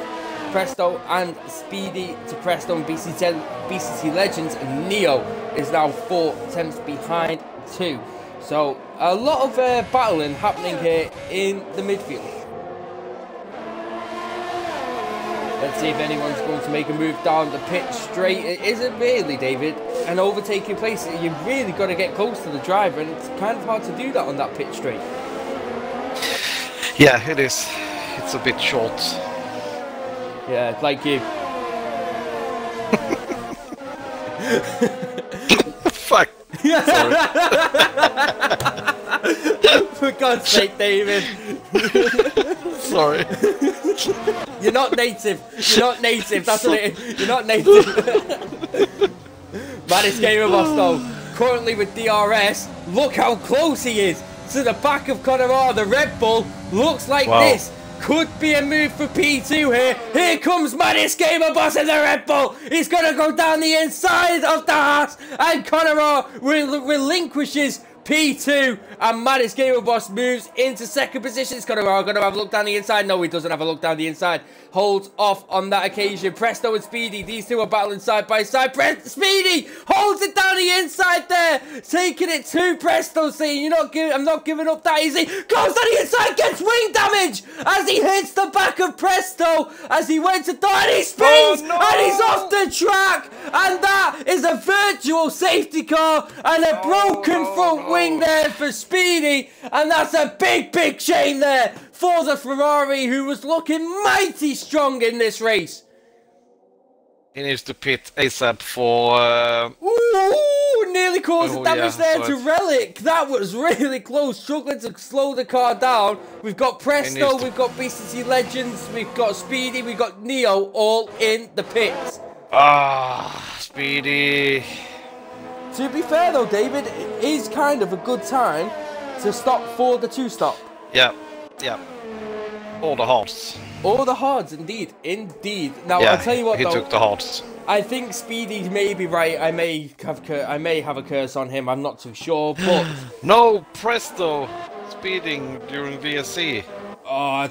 Presto and Speedy to Presto and BCT Legends, and Neo is now 4/10 behind too. So a lot of battling happening here in the midfield. Let's see if anyone's going to make a move down the pitch straight. It isn't really, David, an overtaking place. You've really got to get close to the driver, and it's kind of hard to do that on that pitch straight. Yeah, it is. It's a bit short. Yeah, like you. Fuck. Sorry. For God's sake, David. Sorry. You're not native. You're not native. That's what it is. You're not native. Maddest Gamer Boss though, currently with DRS. Look how close he is to the back of Conor. The Red Bull looks like this could be a move for P2 here. Here comes Maddest Gamer Boss in the Red Bull. He's going to go down the inside of the Haas, and Conor relinquishes P2, and Maddest Gamer Boss moves into 2nd position. He's going to have a look down the inside. No, he doesn't have a look down the inside. Holds off on that occasion. Presto and Speedy, these two are battling side by side. Speedy holds it down the inside there, taking it to Presto, saying, I'm not giving up that easy. Goes down the inside, gets wing damage as he hits the back of Presto as he went to die, and he spins, and he's off the track, and that is a virtual safety car and a broken front wing there for Speedy, and that's a big shame there for the Ferrari, who was looking mighty strong in this race. He needs to pit ASAP for... Ooh, nearly caused damage there to Relic. That was really close, struggling to slow the car down. We've got Presto, we've got BCC Legends, we've got Speedy, we've got Neo, all in the pits. Speedy. To be fair though, David, it is kind of a good time to stop for the 2-stop. Yeah. All the hearts. All the hards, indeed, indeed. Now Yeah, I'll tell you what, he though, took the hearts. I think Speedy may be right. I may have a curse on him. I'm not too sure, but No, Presto! Speeding during VSC. oh,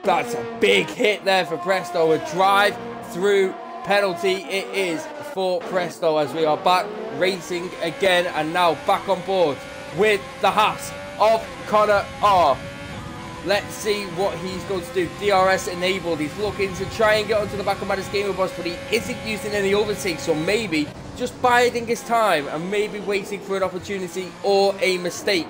that's a big hit there for Presto. A drive-through penalty it is for Presto as we are back racing again and now back on board with the Haas of Connor R. Let's see what he's going to do. DRS enabled. He's looking to try and get onto the back of Maddest Gamer Boss, but he isn't using any overtakes. So maybe just biding his time and maybe waiting for an opportunity or a mistake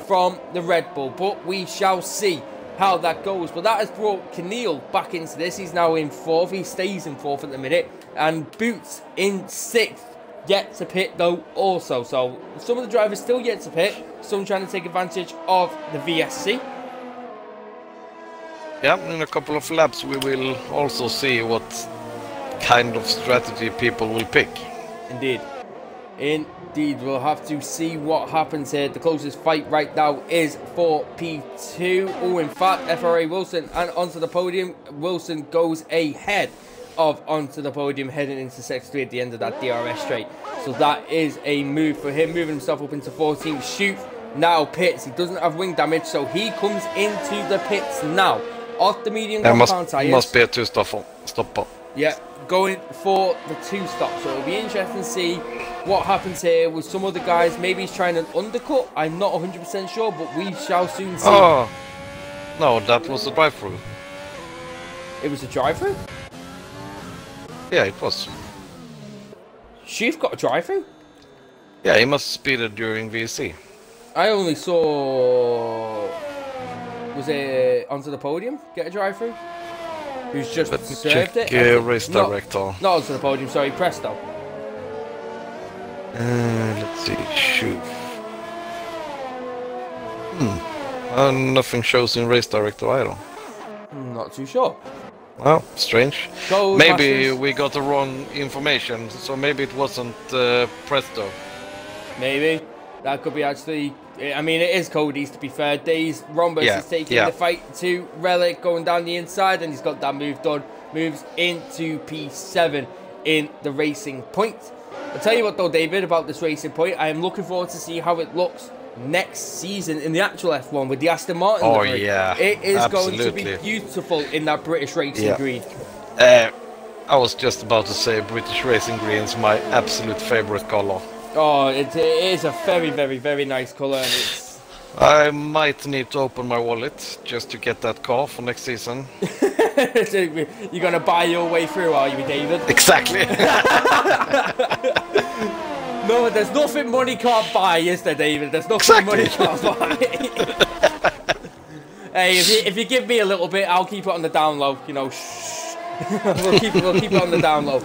from the Red Bull. But we shall see how that goes. But that has brought Keneal back into this. He's now in 4th. He stays in 4th at the minute. And Boots in 6th. Yet to pit though also. So some of the drivers still yet to pit. Some trying to take advantage of the VSC. Yeah, in a couple of laps we will also see what kind of strategy people will pick. Indeed. Indeed, we'll have to see what happens here. The closest fight right now is for P2. Oh, in fact, FRA Wilson and onto the podium. Wilson goes ahead of onto the podium heading into Sector 3 at the end of that DRS straight. So that is a move for him, moving himself up into 14th. Shoot now pits. He doesn't have wing damage, so he comes into the pits now. Off the medium compound tyres. Must be a two-stopper. Yeah, going for the 2-stop. So it'll be interesting to see what happens here with some of the guys. Maybe he's trying an undercut. I'm not 100% sure, but we shall soon see. Oh, no, that was a drive-through. It was a drive-through? Yeah, it was. Sheaf got a drive-through? Yeah, he must speed it during VSC. I only saw... Was it onto the podium? Get a drive-through? Who's just served it? Race director. Not onto the podium, sorry, Presto. Let's see, shoot. Nothing shows in race director either. Not too sure. Well, strange. Go, maybe Masters. we got the wrong information, so maybe it wasn't Presto. Maybe. That could be actually... I mean, it is Cody's, to be fair. Days Rhombus is taking the fight to Relic, going down the inside, and he's got that move done. Moves into P7 in the Racing Point. I'll tell you what, though, David, about this Racing Point. I am looking forward to see how it looks next season in the actual F1 with the Aston Martin livery. Yeah. It is absolutely going to be beautiful in that British Racing green. I was just about to say British Racing Green is my absolute favorite color. Oh, it is a very, very, very nice colour. And it's... I might need to open my wallet just to get that car for next season. You're going to buy your way through, are you, David? Exactly. No, there's nothing money can't buy, is there, David? There's nothing money can't buy. Hey, if you give me a little bit, I'll keep it on the down low. You know, shh. we'll keep it on the down low.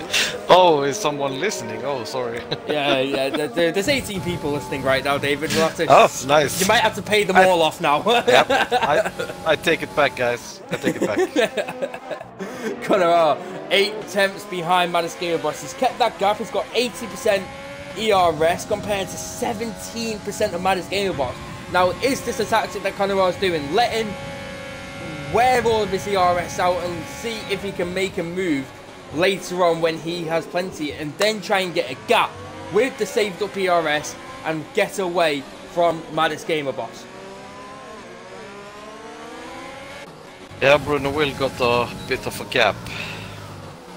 Oh, is someone listening? Oh, sorry. Yeah. There's 18 people listening right now, David. We'll have to. Oh, nice. You might have to pay them all off now. Yep. I take it back, guys. I take it back. Connor 8 tenths behind Maddest Gamer Boss. He's kept that gap. He's got 80% ERS compared to 17% of Maddest Gamer Boss. Now, is this a tactic that Connor is doing? Let him wear all of his ERS out and see if he can make a move later on when he has plenty, and then try and get a gap with the saved up ERS and get away from Maddest Gamer Boss. Yeah, Bruno Will got a bit of a gap.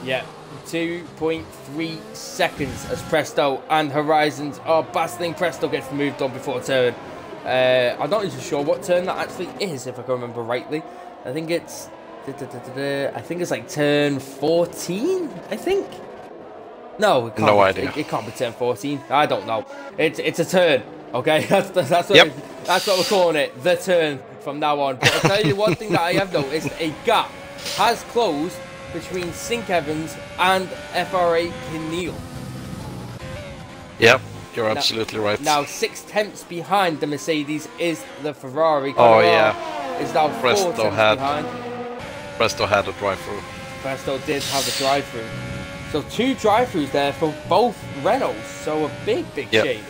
Yeah. 2.3 seconds as Presto and Horizons are battling. Presto gets the move done before turn. I'm not even sure what turn that actually is, if I can remember rightly. I think it's like turn 14, I think. No, it can't no be, idea. It can't be turn 14. I don't know. It's a turn. Okay, that's what that's what we're calling it. The turn from now on. But I'll tell you one thing that I have noticed: a gap has closed between Sink Evans and FRA Keneal. Yep. You're absolutely right. Now 6 tenths behind the Mercedes is the Ferrari. Oh yeah. Is now 4 tenths behind. Presto had a drive-through. Presto did have a drive-through. So 2 drive-throughs there for both Renaults. So a big change.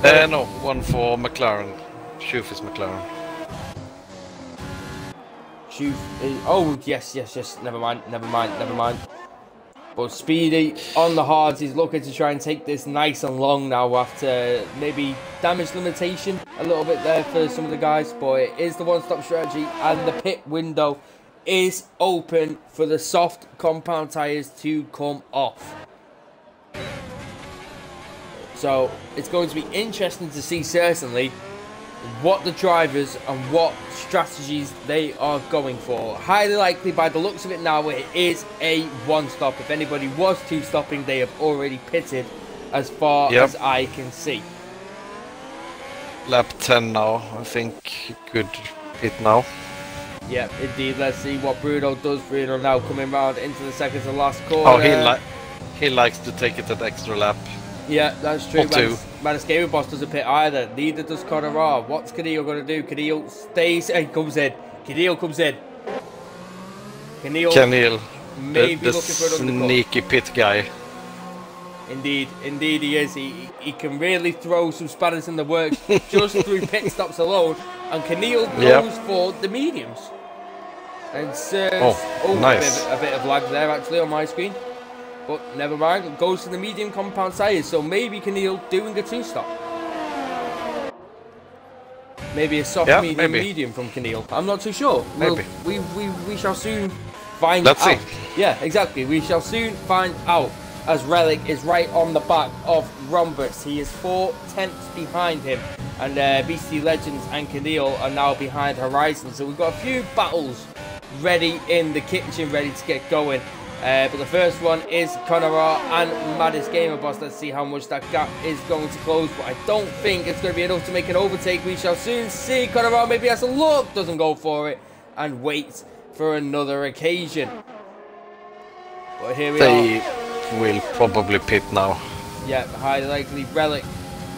No, one for McLaren. Schoof is McLaren. Shoot. Oh, yes. Never mind. But Speedy on the hards. He's looking to try and take this nice and long now after maybe damage limitation a little bit there for some of the guys. But it is the one-stop strategy, and the pit window is open for the soft compound tyres to come off. So it's going to be interesting to see certainly what the drivers and what strategies they are going for. Highly likely, by the looks of it now, it is a one-stop. If anybody was two-stopping, they have already pitted as far as I can see. Lap 10 now, I think he could pit now. Yep, indeed. Let's see what Bruno does. Bruno now coming round into the second to last corner. Oh, he likes to take it at extra lap. Yeah, that's true. Manus Gamer Boss doesn't pit either. Neither does Conor. What's Cadillo going to do? Cadillo stays and comes in. Cadillo comes in. Canil, maybe the looking for an undercut. sneaky pit guy. Indeed he is. He can really throw some spanners in the works just through pit stops alone. And Canil goes for the mediums. And serves nice. a bit of lag there actually on my screen. But never mind, goes to the medium compound tyres, so maybe Canil doing a two-stop. Maybe a soft medium from Canil. I'm not too sure. Maybe. We shall soon find out. Let's see. Yeah, exactly. We shall soon find out, as Relic is right on the back of Rhombus. He is 4 tenths behind him. And BC Legends and Canil are now behind Horizon. So we've got a few battles ready in the kitchen, ready to get going. But the first one is Conor and Maddest Gamer Boss. Let's see how much that gap is going to close. But I don't think it's going to be enough to make an overtake. We shall soon see. Conor maybe has a look, doesn't go for it, and waits for another occasion. But here we are. They will probably pit now. Yeah, highly likely. Relic.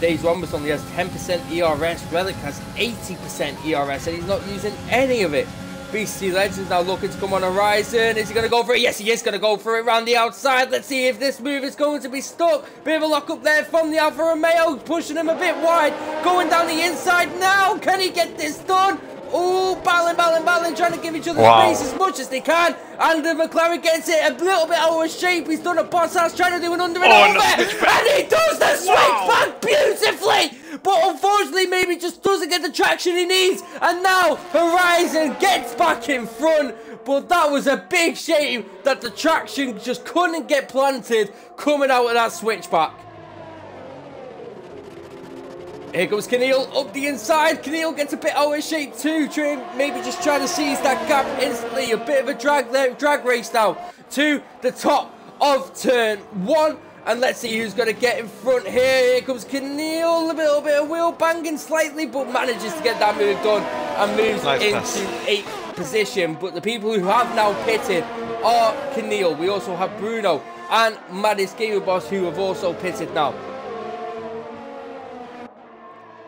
Days Rhombus only has 10% ERS. Relic has 80% ERS, and he's not using any of it. BC Legends now looking to come on Horizon. Is he going to go for it? Yes, he is going to go for it around the outside. Let's see if this move is going to be stuck. Bit of a lock up there from the Alfa Romeo, pushing him a bit wide. Going down the inside now. Can he get this done? Oh, battling, trying to give each other space as much as they can. And the McLaren gets it a little bit out of shape. He's done a boss house, trying to do an under and over. And he does the switch back beautifully. But unfortunately, maybe just doesn't get the traction he needs. And now Horizon gets back in front. But that was a big shame that the traction just couldn't get planted coming out of that switchback. Here comes Canil up the inside. Canil gets a bit out of shape too. Maybe just trying to seize that gap instantly. A bit of a drag race now to the top of turn 1. And let's see who's going to get in front here. Here comes Canil. A little bit of wheel banging slightly, but manages to get that move done and moves into 8th position. But the people who have now pitted are Canil. We also have Bruno and Maddest Gamer Boss who have also pitted now.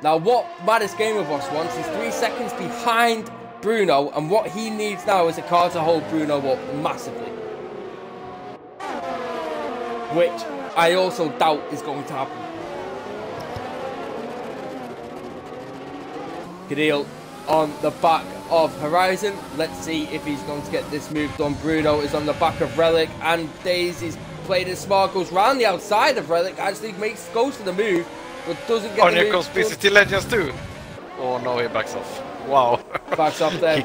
Now, what Maddest Gamer Boss wants is 3 seconds behind Bruno, and what he needs now is a car to hold Bruno up massively. Which I also doubt is going to happen. Cadil on the back of Horizon. Let's see if he's going to get this move done. Bruno is on the back of Relic, and Daisy's played it smart, goes round the outside of Relic, actually goes for the move, but doesn't get the move. Here comes BCT Legends too. Oh no, he backs off. Wow. Backs off there.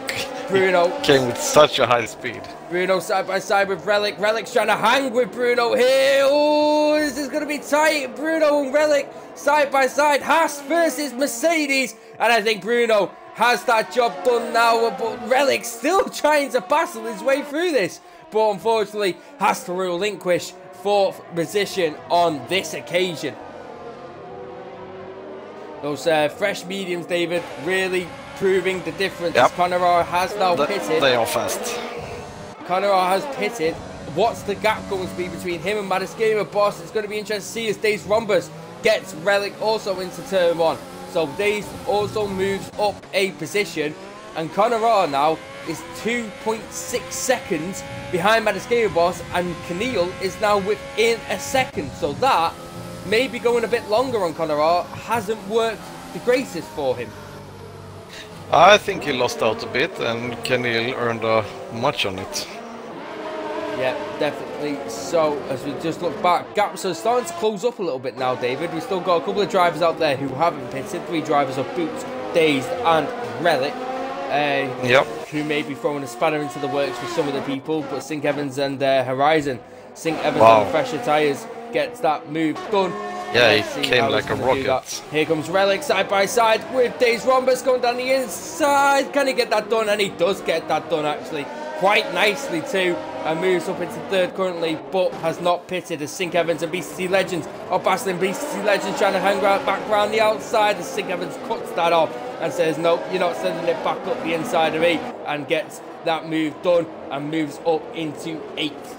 Bruno came with such a high speed. Bruno side by side with Relic. Relic's trying to hang with Bruno here. Oh, this is going to be tight. Bruno and Relic side by side. Haas versus Mercedes. And I think Bruno has that job done now. But Relic's still trying to battle his way through this. But unfortunately has to relinquish 4th position on this occasion. Those fresh mediums, David, really proving the difference. Yep. Conor has now pitted. They are fast. Conor has pitted. What's the gap going to be between him and Maddest Gamer Boss? It's going to be interesting to see as Days Rhombus gets Relic also into turn 1. So Days also moves up a position. And Conor now is 2.6 seconds behind Maddest Gamer Boss. And Canil is now within a second. So that, maybe going a bit longer on Conor, hasn't worked the greatest for him. I think he lost out a bit, and Kenil earned much on it. Yeah, definitely. So, as we just look back, gaps are starting to close up a little bit now, David. We've still got a couple of drivers out there who haven't pitted. 3 drivers of Boots, Dazed, and Relic. Who may be throwing a spanner into the works for some of the people, but Sink Evans and Horizon. Sink Evans on the fresher tyres gets that move done. Yeah, he came like a rocket. Here comes Relic side by side with Dazed Rhombus going down the inside. Can he get that done? And he does get that done, actually. Quite nicely too, and moves up into 3rd currently, but has not pitted as Sink Evans and BCC Legends are battling. BCC Legends trying to hang back around the outside as Sink Evans cuts that off and says, no, you're not sending it back up the inside of me, and gets that move done and moves up into 8th.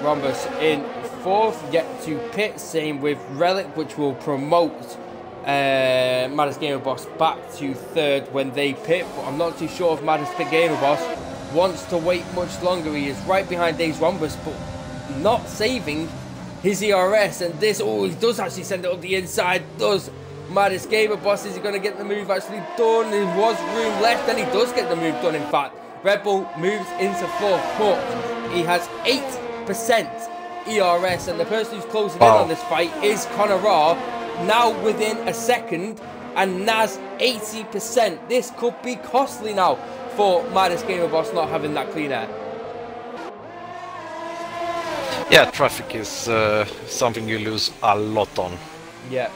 Rhombus in 4th, yet to pit, same with Relic, which will promote Maddest Gamer Boss back to 3rd when they pit, but I'm not too sure if Maddest Gamer Boss wants to wait much longer. He is right behind Dazed Rhombus, but not saving his ERS, and this, he does actually send it up the inside, does Maddest Gamer Boss. Is he going to get the move actually done? There was room left, and he does get the move done, in fact. Red Bull moves into 4th, but he has 8% ERS, and the person who's closing in on this fight is Connor Raw, now within a second, and Naz 80%. This could be costly now for Maddest Gamer Boss not having that clean air. Yeah, traffic is something you lose a lot on. Yeah.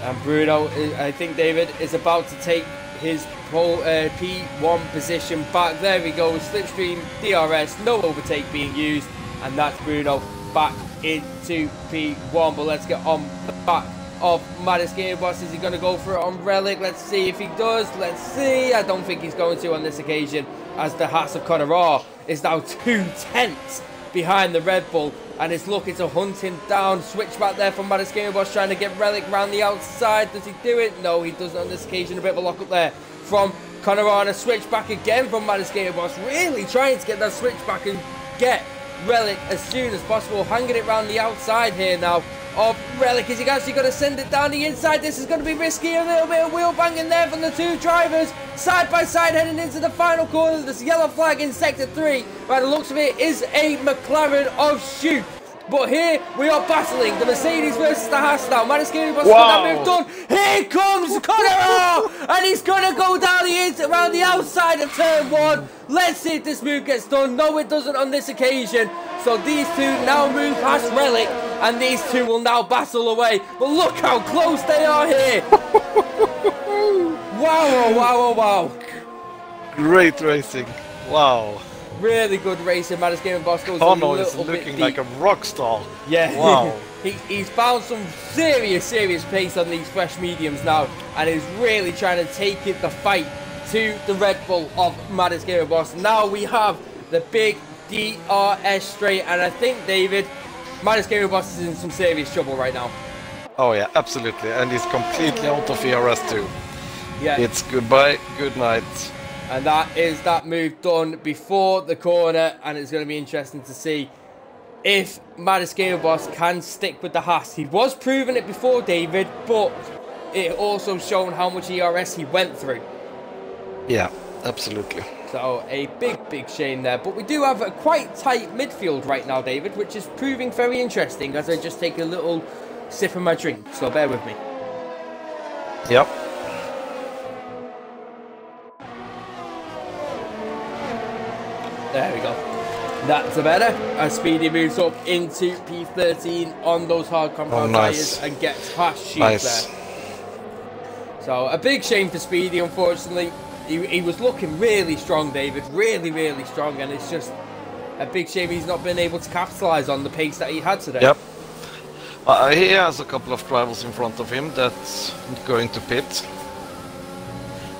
And Bruno, I think David, is about to take his P1 position back. There we go, slipstream, DRS, no overtake being used, and that's Bruno back into P1. But let's get on the back of Maddest Gamer Boss. Is he going to go for it on Relic? Let's see if he does. Let's see. I don't think he's going to on this occasion, as the Hats of Connor Raw is now 2/10 behind the Red Bull and is looking to hunt him down. Switch back there from Maddest Gamer Boss, trying to get Relic around the outside. Does he do it? No, he doesn't on this occasion. A bit of a lock up there from Connor Raw, and a switch back again from Maddest Gamer Boss, really trying to get that switch back and get Relic as soon as possible, hanging it around the outside here now of Relic. Is he actually going to send it down the inside? This is going to be risky. A little bit of wheel banging there from the 2 drivers, side by side heading into the final corner. This yellow flag in sector 3, by the looks of it, is a McLaren of shoot. But here we are battling the Mercedes versus the Haas now. Maddest Gamer Boss got that move done. Here comes Connor, and he's going to go down around the outside of turn 1. Let's see if this move gets done. No, it doesn't on this occasion. So these two now move past Relic, and these two will now battle away. But look how close they are here. Wow, wow, wow, wow. Great racing. Wow. Really good racing. Maddest Gamer Boss goes Connor is looking like a rock star. Yeah. Wow. He's found some serious pace on these fresh mediums now, and is really trying to take the fight to the Red Bull of Maddest Gamer Boss. Now we have the big DRS straight, and I think, David, Maddest Gamer Boss is in some serious trouble right now. Oh yeah, absolutely, and he's completely out of ERS too. Yeah. It's goodbye, good night. And that is that move done before the corner, and it's going to be interesting to see if Maddest Gamer Boss can stick with the Haas. He was proving it before, David, but it also shown how much ERS he went through. Yeah, absolutely. So a big shame there, but we do have a quite tight midfield right now, David, which is proving very interesting as I just take a little sip of my drink, so bear with me. Yep. There we go. That's better. As Speedy moves up into P13 on those hard compound tyres and gets past Sheep there. So a big shame for Speedy, unfortunately. He was looking really strong, David. Really strong, and it's just a big shame he's not been able to capitalise on the pace that he had today. Yep. He has a couple of drivers in front of him that's going to pit.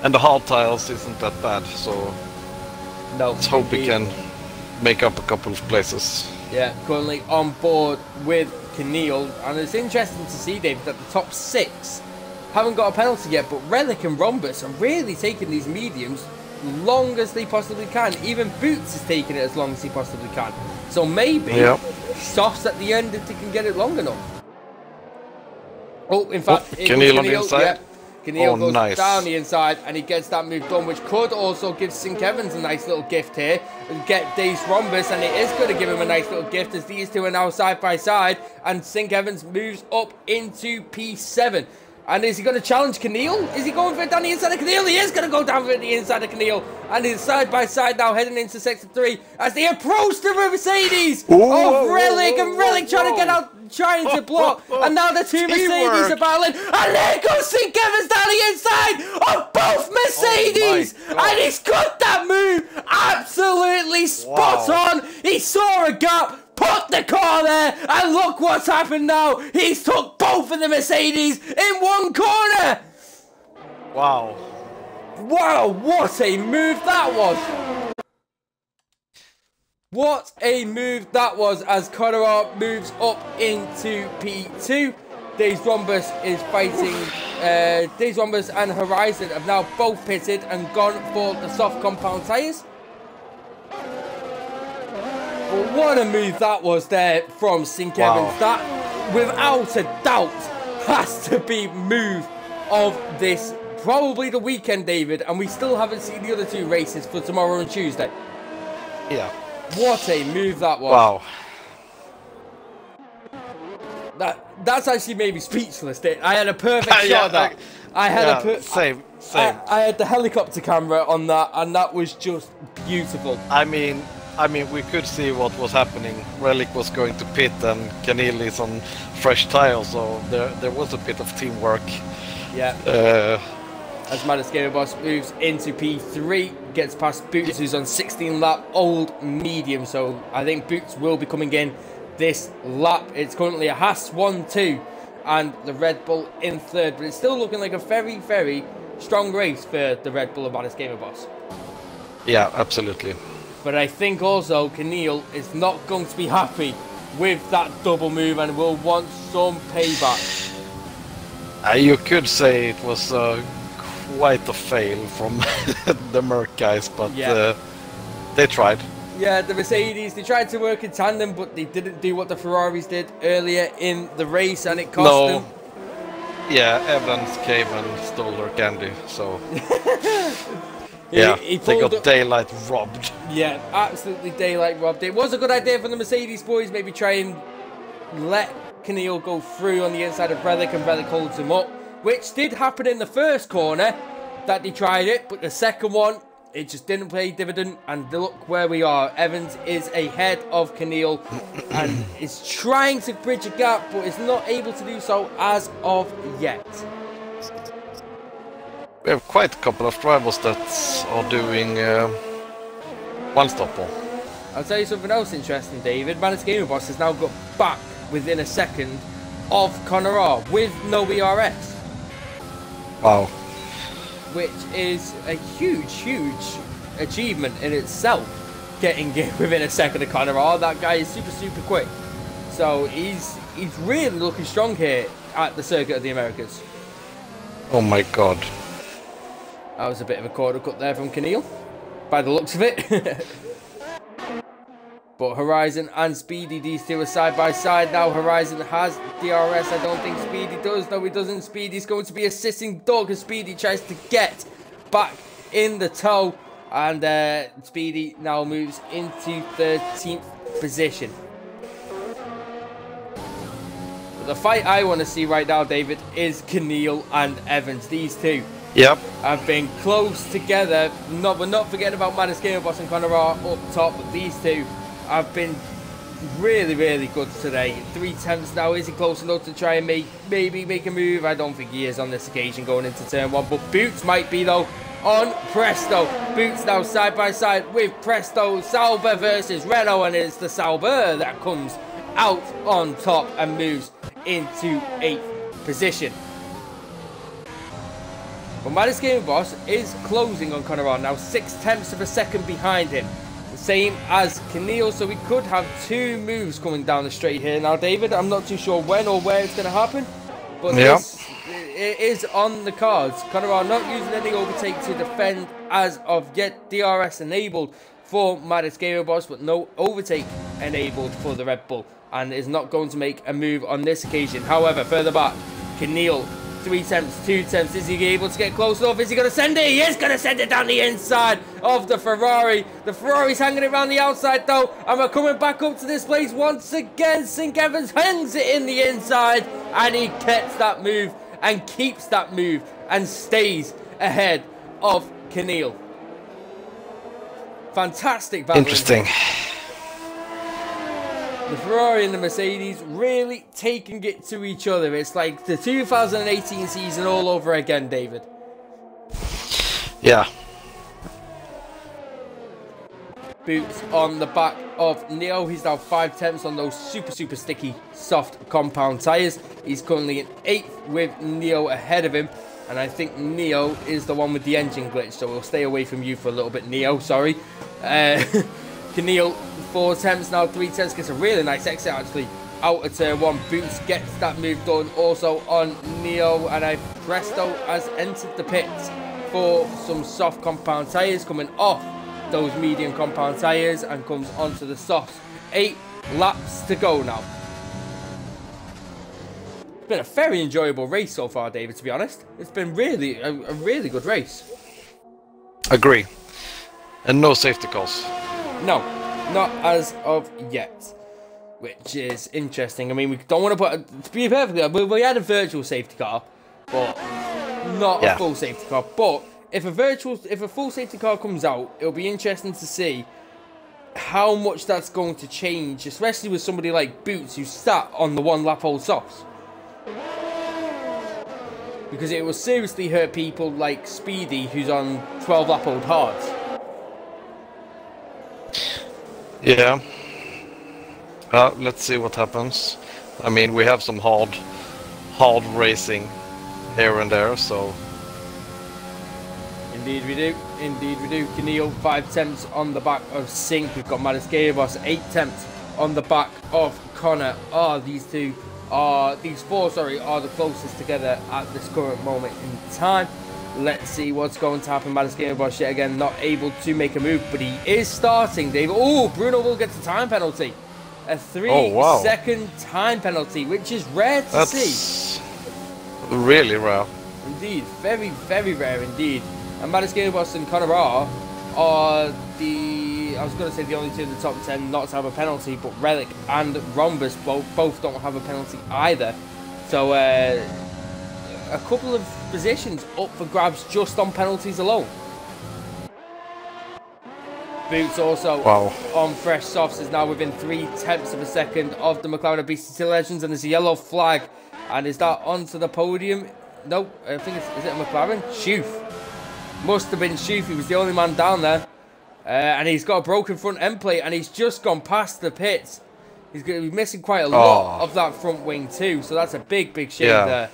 And the hard tyres isn't that bad, so no, let's hope he can make up a couple of places. Yeah, currently on board with Keneal, and it's interesting to see, David, that the top 6 haven't got a penalty yet, but Relic and Rhombus are really taking these mediums long as they possibly can. Even Boots is taking it as long as he possibly can. So maybe softs at the end if they can get it long enough. Oh, in fact, Keneal on the inside? Yeah. Keneal goes nice. down the inside and he gets that move done, which could also give St. Evans a nice little gift here and get Dace Rhombus, and it is going to give him a nice little gift as these two are now side by side and St. Evans moves up into P7. And is he going to challenge Keneal? Is he going for it down the inside of Keneal? He is going to go down for the inside of Keneal. And he's side by side now heading into Sector 3 as they approach the Mercedes of Relic. And Relic trying to get out, trying to block. And now the two Mercedes are battling. And there goes St. Evans down the inside of both Mercedes. And he's got that move absolutely spot on. He saw a gap. Put the car there, and look what's happened now. He's took both of the Mercedes in one corner. Wow. Wow, what a move that was. What a move that was as Conor moves up into P2. Dace Rhombus is fighting. Dace Rhombus and Horizon have now both pitted and gone for the soft compound tyres. But what a move that was there from St. Evans. That, without a doubt, has to be move of this, probably the weekend, David. And we still haven't seen the other two races for tomorrow and Tuesday. Yeah. What a move that was. Wow. That's actually made me speechless. I had a perfect shot of that. I had same. I had the helicopter camera on that, and that was just beautiful. I mean, we could see what was happening. Relic was going to pit, and Keneal is on fresh tires, so there was a bit of teamwork. Yeah. As Maddest Gamer Boss moves into P3, gets past Boots, who's on 16 lap old medium. So I think Boots will be coming in this lap. It's currently a Haas 1-2 and the Red Bull in third, but it's still looking like a very, very strong race for the Red Bull of Maddest Gamer Boss. Yeah, absolutely. But I think also Keneal is not going to be happy with that double move and will want some payback. You could say it was quite a fail from the Merc guys, but they tried. Yeah, the Mercedes, they tried to work in tandem, but they didn't do what the Ferraris did earlier in the race, and it cost them. Yeah, Evans came and stole their candy, so... Yeah, they got daylight robbed. Yeah, absolutely daylight robbed. It was a good idea for the Mercedes boys, maybe try and let Keneal go through on the inside of Relic, and Relic holds him up, which did happen in the first corner that they tried it, but the second one, it just didn't play dividend, and look where we are. Evans is ahead of Keneal and is trying to bridge a gap, but is not able to do so as of yet. We have quite a couple of drivers that are doing one-stopper. I'll tell you something else interesting, David. Maddest Gamer Boss has now got back within a second of Conor R with no ERS. Wow. Which is a huge, huge achievement in itself. Getting within a second of Conor R. That guy is super, super quick. So he's really looking strong here at the Circuit of the Americas. Oh my god. That was a bit of a corner cut there from Keneal, by the looks of it. But Horizon and Speedy, these two are side by side now. Horizon has DRS. I don't think Speedy does. No, he doesn't. Speedy's going to be assisting Doug as Speedy tries to get back in the tow. And Speedy now moves into 13th position. But the fight I want to see right now, David, is Keneal and Evans. These two. Yep. Have been close together. We're not forgetting about Maddest Gamer Boss and Conor R up top, but these two have been really, really good today. 3 attempts now. Is he close enough to try and maybe make a move? I don't think he is on this occasion going into turn 1, but Boots might be though on Presto. Boots now side by side with Presto. Sauber versus Renault, and it's the Sauber that comes out on top and moves into 8th position. But Maddest Gamer Boss is closing on Conor R now, 6/10 of a second behind him. The same as Keneal, so we could have 2 moves coming down the straight here now, David. I'm not too sure when or where it's going to happen, but it is on the cards. Conor R not using any overtake to defend as of yet. DRS enabled for Maddest Gamer Boss, but no overtake enabled for the Red Bull, and is not going to make a move on this occasion. However, further back, Keneal, 3 attempts, 2 attempts. Is he able to get close enough? Is he going to send it? He is going to send it down the inside of the Ferrari. The Ferrari's hanging it around the outside though. And we're coming back up to this place once again. St. Evans hangs it in the inside. And he gets that move and keeps that move and stays ahead of Keneal. Fantastic battle. Interesting. The Ferrari and the Mercedes really taking it to each other. It's like the 2018 season all over again, David. Yeah. Boots on the back of Neo. He's now 5 attempts on those super sticky, soft compound tyres. He's currently in 8th with Neo ahead of him. And I think Neo is the one with the engine glitch, so we'll stay away from you for a little bit, Neo, sorry. Keneal, 4 attempts now, 3 attempts, gets a really nice exit actually out of turn 1. Boots gets that move done also on Neo, and Presto has entered the pits for some soft compound tyres, coming off those medium compound tyres and comes onto the softs. 8 laps to go now. It's been a very enjoyable race so far, David, to be honest. It's been really a really good race. Agree. And no safety cars. No, not as of yet, which is interesting. I mean, we don't want to put, to be perfectly honest, we had a virtual safety car, but not a full safety car. But if a full safety car comes out, it'll be interesting to see how much that's going to change, especially with somebody like Boots who sat on the 1 lap old softs. Because it will seriously hurt people like Speedy, who's on 12 lap old hards. Yeah. Let's see what happens. I mean, we have some hard racing here and there, so. Indeed we do. Indeed we do. Keneal, 5 attempts on the back of Sink. We've got Madiscayabos, 8 attempts on the back of Connor. These 4, are the closest together at this current moment in time. Let's see what's going to happen. Madiscayabos yet again not able to make a move, but he is starting, David. Oh, Bruno will get a time penalty. A 3-second time penalty, which is rare to see. Really rare. Indeed, very rare indeed. And Madiscayabos and Connor are I was going to say the only 2 in the top 10 not to have a penalty, but Relic and Rhombus both don't have a penalty either. So a couple of positions up for grabs just on penalties alone. Boots also on fresh softs is now within 3/10 of a second of the McLaren BCT Legends, and there's a yellow flag. And is that onto the podium? No, I think is it a McLaren? Schoof. Must have been Schoof. He was the only man down there. And he's got a broken front end plate, and he's just gone past the pits. He's going to be missing quite a lot of that front wing too, so that's a big shame there.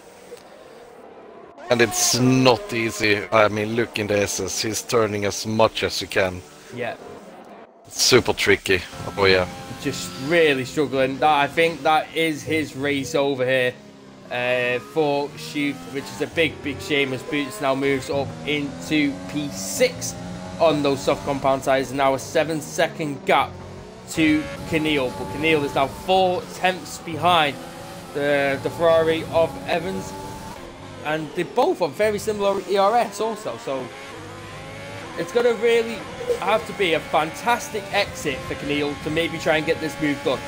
And it's not easy. I mean, look in the SS, he's turning as much as you can. Yeah. It's super tricky. Oh yeah. Just really struggling. I think that is his race over here for Schoof, which is a big shame as Boots now moves up into P6 on those soft compound tyres. Now a 7-second gap to Keneal, but Keneal is now 4/10 behind the Ferrari of Evans, and they both are very similar ERS also, so it's going to really have to be a fantastic exit for Keneal to maybe try and get this move done.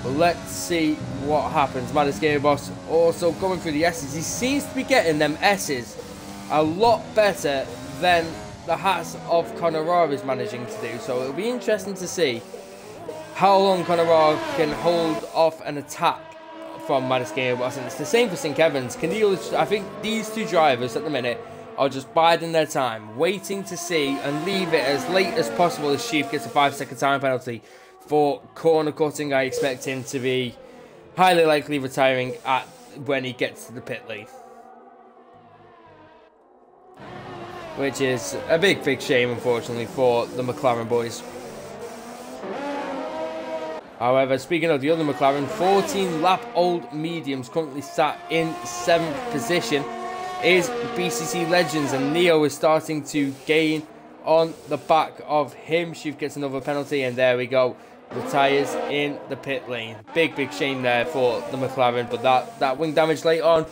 But let's see what happens. Madiscayabos also going through the S's. He seems to be getting them S's a lot better than the hats of Connemara is managing to do. So it'll be interesting to see how long Connemara can hold off an attack from Madiscayabos. And it's the same for St. Evans. Keneal, I think these 2 drivers at the minute are just biding their time, waiting to see and leave it as late as possible as Schoof gets a 5-second time penalty for corner cutting. I expect him to be highly likely retiring when he gets to the pit lane, which is a big shame, unfortunately, for the McLaren boys. However, speaking of the other McLaren, 14-lap-old mediums currently sat in 7th position is BCC Legends, and Neo is starting to gain on the back of him. Schoof gets another penalty, and there we go. the tyres in the pit lane. Big shame there for the McLaren, but that wing damage late on,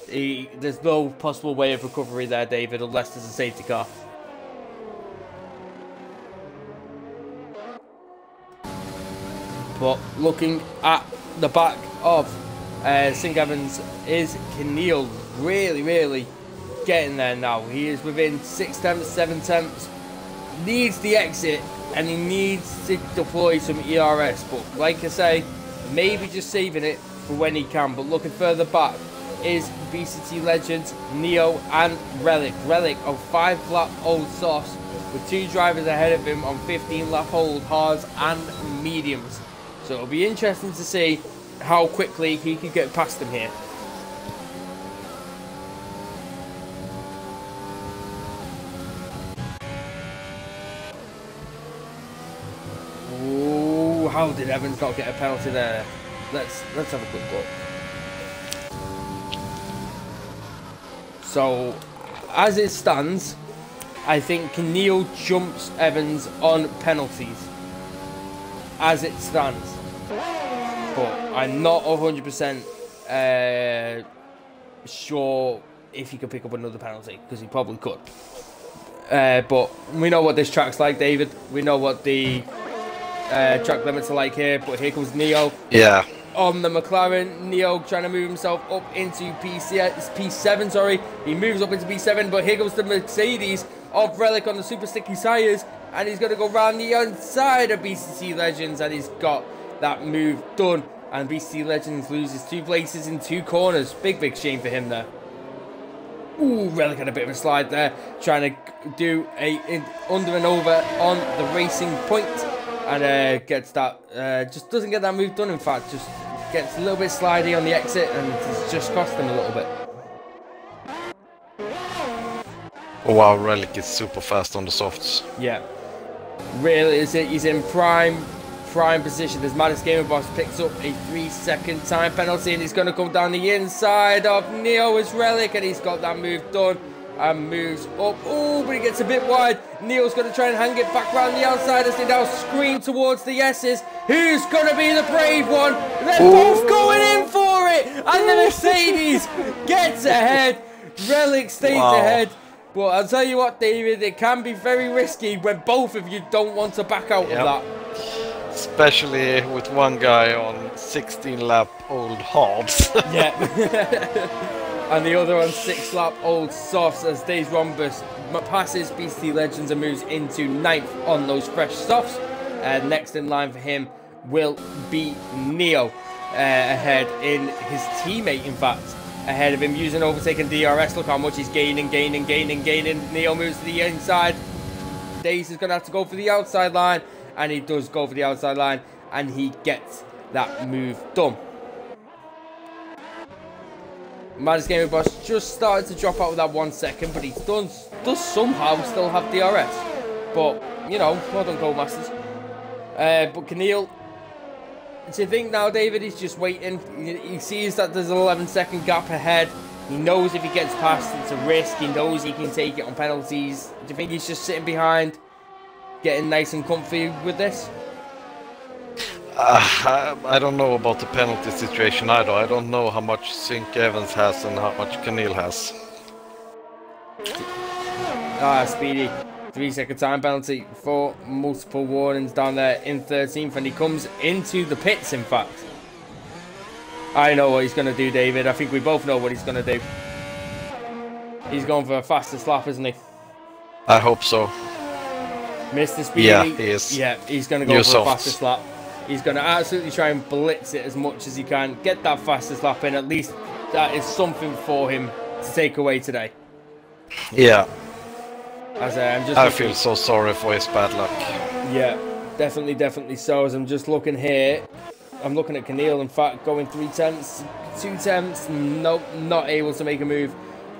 there's no possible way of recovery there, David, unless there's a safety car. But looking at the back of St. Evans is Keneal, really getting there now. He is within 6 tenths, 7 tenths, needs the exit, and he needs to deploy some ERS, but like I say, maybe just saving it for when he can. But looking further back is BCT Legends, Neo and Relic. Relic of 5-lap-old softs with 2 drivers ahead of him on 15-lap-old hards and mediums. So it'll be interesting to see how quickly he can get past him here. Ooh, how did Evans not get a penalty there? Let's have a quick look. So, as it stands, I think Keneal jumps Evans on penalties. As it stands. But I'm not 100% sure if he could pick up another penalty, because he probably could. But we know what this track's like, David. We know what the track limits are like here. But here comes Neo. Yeah. On the McLaren, Neo trying to move himself up into P7, sorry. He moves up into P7, but here goes the Mercedes of Relic on the super sticky tyres. And he's going to go around the inside of BCT Legends, and he's got that move done. And BCT Legends loses 2 places in 2 corners. Big shame for him there. Ooh, Relic had a bit of a slide there, trying to do a under and over on the racing point. And gets that, just doesn't get that move done, in fact. Just gets a little bit slidey on the exit, and it's just cost him a little bit. Oh wow, Relic is super fast on the softs. Yeah. Really, he's in prime position. As Madness Gamer Boss picks up a 3-second time penalty, and he's going to come down the inside of Neo as Relic, and he's got that move done and moves up. Oh, but he gets a bit wide. Neo's going to try and hang it back around the outside as they now scream towards the S's. Who's going to be the brave one? They're both going in for it, and the Mercedes gets ahead. Relic stays ahead. But I'll tell you what, David, it can be very risky when both of you don't want to back out of that. Especially with one guy on 16-lap-old hards. Yeah. And the other on 6-lap-old softs as Days Rhombus passes BCT Legends and moves into 9th on those fresh softs. Next in line for him will be Neo, ahead in his teammate, in fact. Ahead of him, using overtaking DRS. Look how much he's gaining. Neo moves to the inside. Daze is going to have to go for the outside line. And he does go for the outside line. And he gets that move done. Madness Gaming Boss just started to drop out with that 1 second. But he does somehow still have DRS. But, you know, well done, Codemasters. But Keneal, do you think now, David, he's just waiting? He sees that there's an 11-second gap ahead. He knows if he gets past, it's a risk. He knows he can take it on penalties. Do you think he's just sitting behind, getting nice and comfy with this? I don't know about the penalty situation either. I don't know how much St. Evans has and how much Keneal has. Speedy. 3-second time penalty for multiple warnings down there in 13th, and he comes into the pits, in fact. I know what he's going to do, David. I think we both know what he's going to do. He's going for a fastest lap, isn't he? I hope so. Mr. Speedy. Yeah, he is. Yeah, he's going to go for a fastest lap. He's going to absolutely try and blitz it as much as he can. Get that fastest lap in. At least that is something for him to take away today. Yeah. As I feel so sorry for his bad luck. Yeah, definitely so. As I'm just looking here, I'm looking at Keneal, in fact, going 3 tenths, 2 tenths, nope, not able to make a move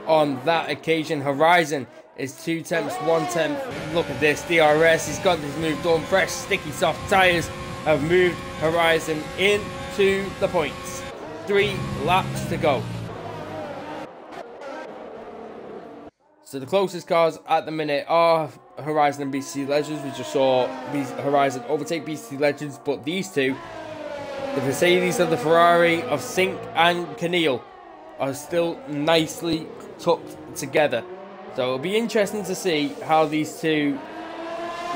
on that occasion. Horizon is 2 tenths, 1 tenth. Look at this, DRS, he's got this move done. Fresh, sticky, soft tyres have moved Horizon into the points. 3 laps to go. So the closest cars at the minute are Horizon and BCC Legends. We just saw Horizon overtake BCC Legends, but these two, the Mercedes and the Ferrari of Sink and Keneal, are still nicely tucked together. So it'll be interesting to see how these two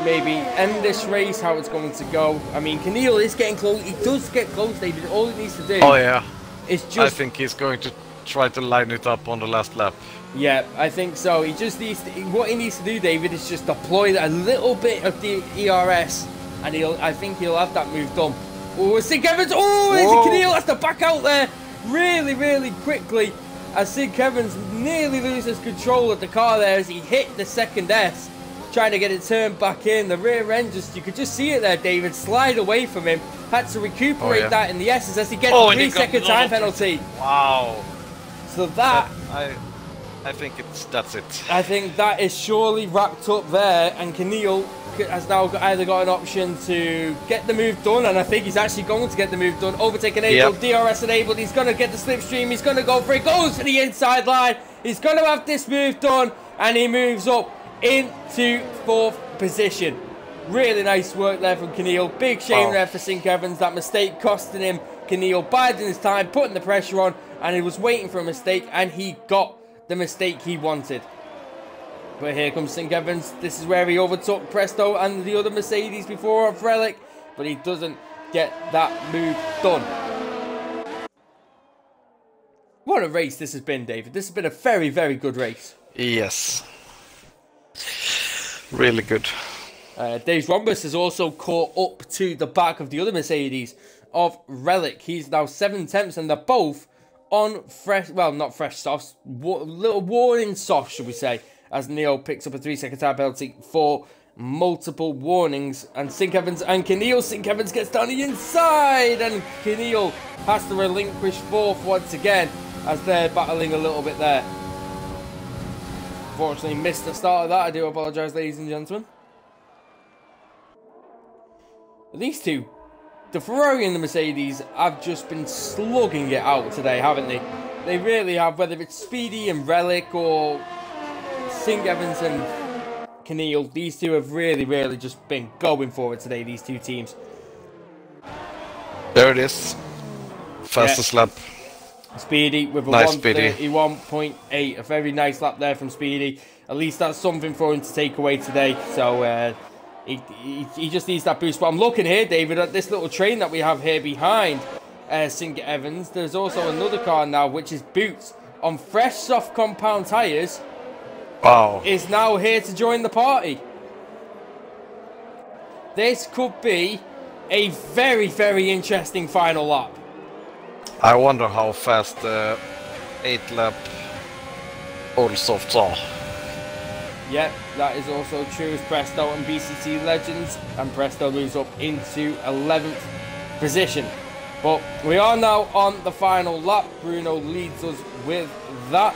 maybe end this race, how it's going to go. I mean, Keneal is getting close. He does get close, David. All he needs to do. Oh yeah. Is just. I think he's going to try to line it up on the last lap. Yeah, I think so. He just needs to, what he needs to do, David, is just deploy a little bit of the ERS, and I think he'll have that move done. Oh, Sid Evans! Oh, there's a Keneal has to back out there really, really quickly, as Sid Evans nearly loses control of the car there as he hit the second S, trying to get it turned back in. The rear end you could just see it there, David, slide away from him. Had to recuperate that in the S's as he gets a 3-second time penalty. Wow. So that I think that's it. I think that is surely wrapped up there, and Keneal has now either got an option to get the move done, and I think he's actually going to get the move done. Overtake enabled, DRS enabled, he's going to get the slipstream, he's going to go for it, goes for the inside line, he's going to have this move done, and he moves up into 4th position. Really nice work there from Keneal. Big shame there for Sink Evans, that mistake costing him. Keneal biding his time, putting the pressure on, and he was waiting for a mistake, and he got the mistake he wanted. But here comes Sink Evans. This is where he overtook Presto and the other Mercedes before off Relic, but he doesn't get that move done. What a race this has been, David. This has been a very, very good race. Yes. Really good. Dave Rhombus has also caught up to the back of the other Mercedes of Relic. He's now 7/10, and they're both on fresh, well, not fresh softs, little warning softs, should we say, as Neo picks up a 3-second time penalty for multiple warnings. And Sink Evans and Keneal. Sink Evans gets down the inside, and Keneal has to relinquish 4th once again as they're battling a little bit there. Unfortunately, missed the start of that. I do apologise, ladies and gentlemen. These two, the Ferrari and the Mercedes, have just been slugging it out today, haven't they? They really have, whether it's Speedy and Relic or Sink Evans and Keneal. These two have really, really just been going for it today, these two teams. There it is. Fastest lap. Speedy with a nice 131.8. A very nice lap there from Speedy. At least that's something for him to take away today. So he just needs that boost. But I'm looking here, David, at this little train that we have here behind Sink Evans. There's also another car now, which is Boots on fresh soft compound tyres. Wow. Is now here to join the party. This could be a very, very interesting final lap. I wonder how fast the 8th lap old softs are. Yep, that is also true as Presto and BCC Legends, and Presto moves up into 11th position. But we are now on the final lap. Bruno leads us with that.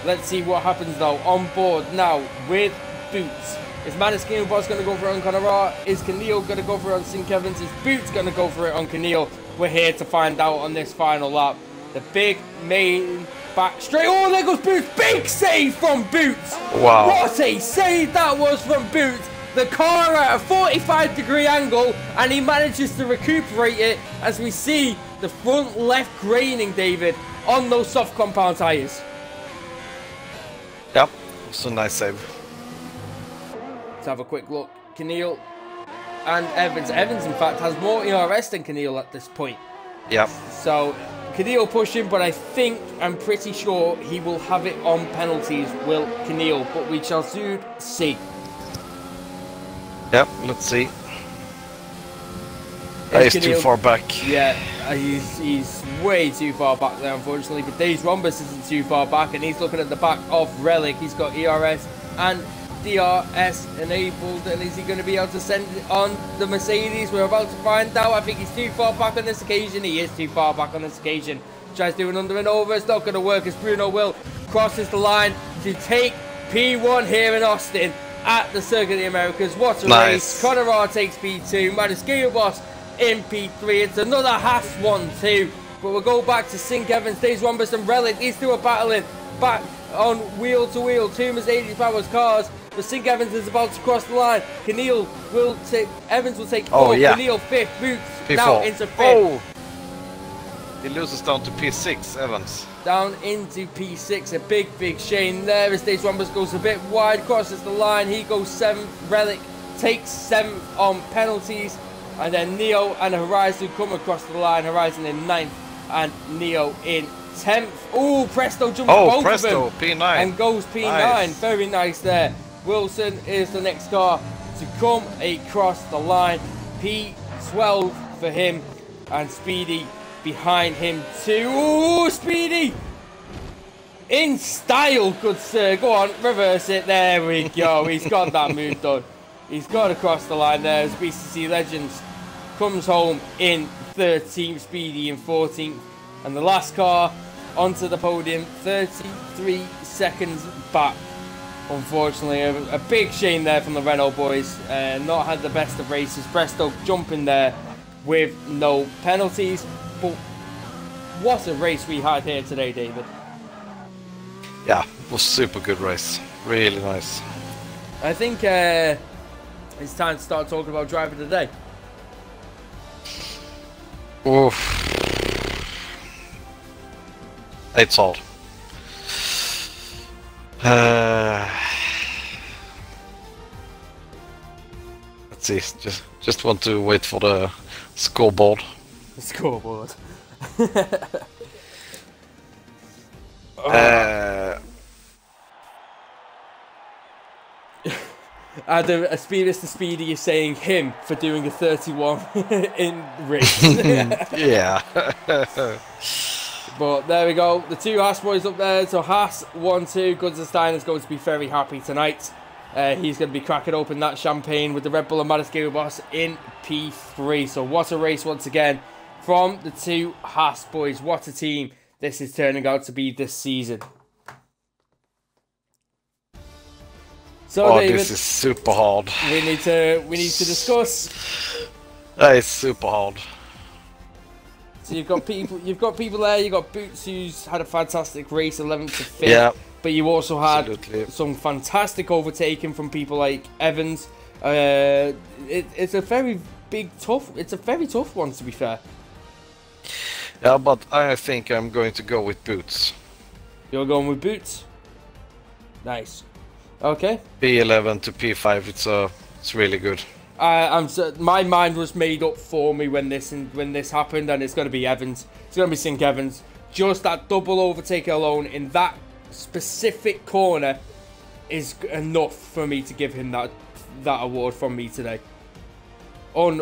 Let's see what happens though. On board now with Boots. Is Maniskin Boss going to go for it on Conora? Is Keneal going to go for it on Sink Evans? Is Boots going to go for it on Keneal? We're here to find out on this final lap. The big main back straight. Oh, there goes Boots. Big save from Boots. Wow. What a save that was from Boots. The car at a 45-degree angle, and he manages to recuperate it as we see the front left graining, David, on those soft compound tyres. Yep, it's a nice save. Let's have a quick look. Keneal and Evans. Evans, in fact, has more ERS than Keneal at this point. Yep. So, Keneal pushing, but I think, I'm pretty sure he will have it on penalties, will Keneal, but we shall soon see. Yep, let's see. He's too far back. Yeah, he's way too far back there, unfortunately. But Days Rhombus isn't too far back, and he's looking at the back of Relic. He's got ERS and DRS enabled, and is he going to be able to send it on the Mercedes? We're about to find out. I think he's too far back on this occasion. He is too far back on this occasion. Tries doing under and over. It's not going to work as Bruno will crosses the line to take P1 here in Austin at the Circuit of the Americas. What a race. Conor takes P2. Maniskin Boss in P3. It's another Haas 1-2. But we'll go back to Sink Evans, Days Rhombus and Relic. These two are battling back on wheel to wheel. Two Mercedes Powers cars. but Sink Evans is about to cross the line. Evans will take Oh, 4th, yeah. Keneal 5th, Boots P4. now into 5th. Oh! He loses down to P6, Evans. Down into P6, a big shame there as Days Rambus goes a bit wide, crosses the line, he goes 7th, Relic takes 7th on penalties, and then Neo and Horizon come across the line, Horizon in 9th, and Neo in 10th. Oh, Presto jumps both Presto, of them P9. and goes P9, Nice. very nice there. Wilson is the next car to come across the line, P12 for him, and Speedy behind him too. Ooh, Speedy! In style, good sir. Go on, reverse it. There we go. He's got that move done. He's got across the line there as BCC Legends comes home in 13th, Speedy in 14th. And the last car onto the podium, 33 seconds back. Unfortunately, a big shame there from the Renault boys. Not had the best of races. Presto jumping there with no penalties. But what a race we had here today, David. Yeah, it was a super good race. Really nice. I think it's time to start talking about driver of the day. Oof. It's hard. Let's see. Just want to wait for the scoreboard. The scoreboard. Adam, a Speedist to Speedy is saying him for doing a 31 in race. Yeah. But there we go. The two Haas boys up there. So Haas 1-2. Gunzenstein is going to be very happy tonight. He's going to be cracking open that champagne with the Red Bull and Madiscale boss in P3. So what a race once again from the two Haas boys. What a team this is turning out to be this season. So David, this is super hard. we need to discuss. That is super hard. So you've got people there. You've got Boots, who's had a fantastic race, 11th to 5th. Yeah. But you also had Absolutely. some fantastic overtaking from people like Evans. It's a very tough one, to be fair. Yeah, but I think I'm going to go with Boots. You're going with Boots. Nice. Okay. P11 to P5. It's really good. My mind was made up for me when this happened, and it's going to be Evans. It's going to be Sink Evans. Just that double overtake alone in that specific corner is enough for me to give him that award from me today. An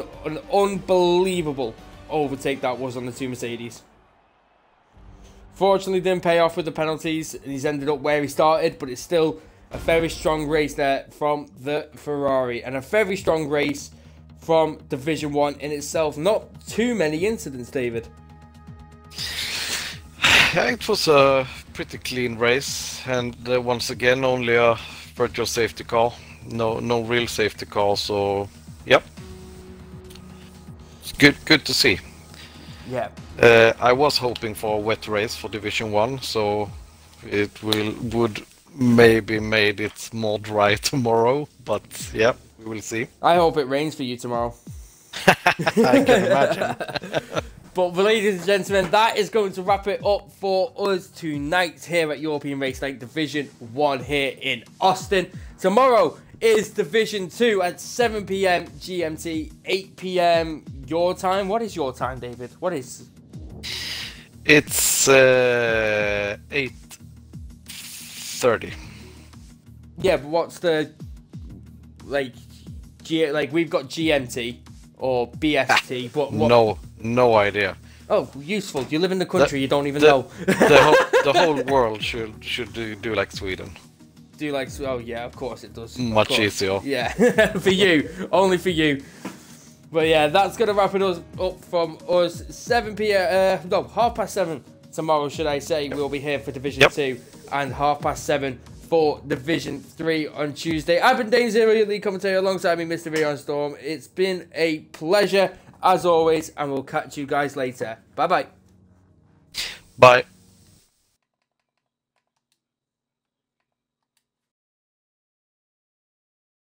unbelievable overtake that was on the two Mercedes. Fortunately, didn't pay off with the penalties, and he's ended up where he started, but it's still a very strong race there from the Ferrari, and a very strong race from Division 1 in itself. Not too many incidents, David. Yeah, it was a pretty clean race, and once again only a virtual safety car, no real safety car. So, yep, it's good to see. Yeah. I was hoping for a wet race for Division 1, so it would maybe made it more dry tomorrow, but yeah, we will see. I hope it rains for you tomorrow. I can imagine. But ladies and gentlemen, that is going to wrap it up for us tonight here at European Race Night Division 1 here in Austin. Tomorrow is Division 2 at 7 PM GMT, 8 PM your time. What is your time, David? What is? It's 8:30. Yeah, but what's the like we've got GMT or BST, but what? No idea. Oh, useful. You live in the country, you don't even know. the whole world should do like Sweden. Do like, oh yeah, of course it does. Much easier. Yeah, for you, only for you. But yeah, that's gonna wrap it up from us. 7 PM, no, 7:30 tomorrow, should I say? We'll be here for Division 2, and 7:30 for Division 3 on Tuesday. I've been Dane Zero, your lead commentator, alongside me, Mr. Rion Storm. It's been a pleasure as always, and we'll catch you guys later. Bye bye. Bye.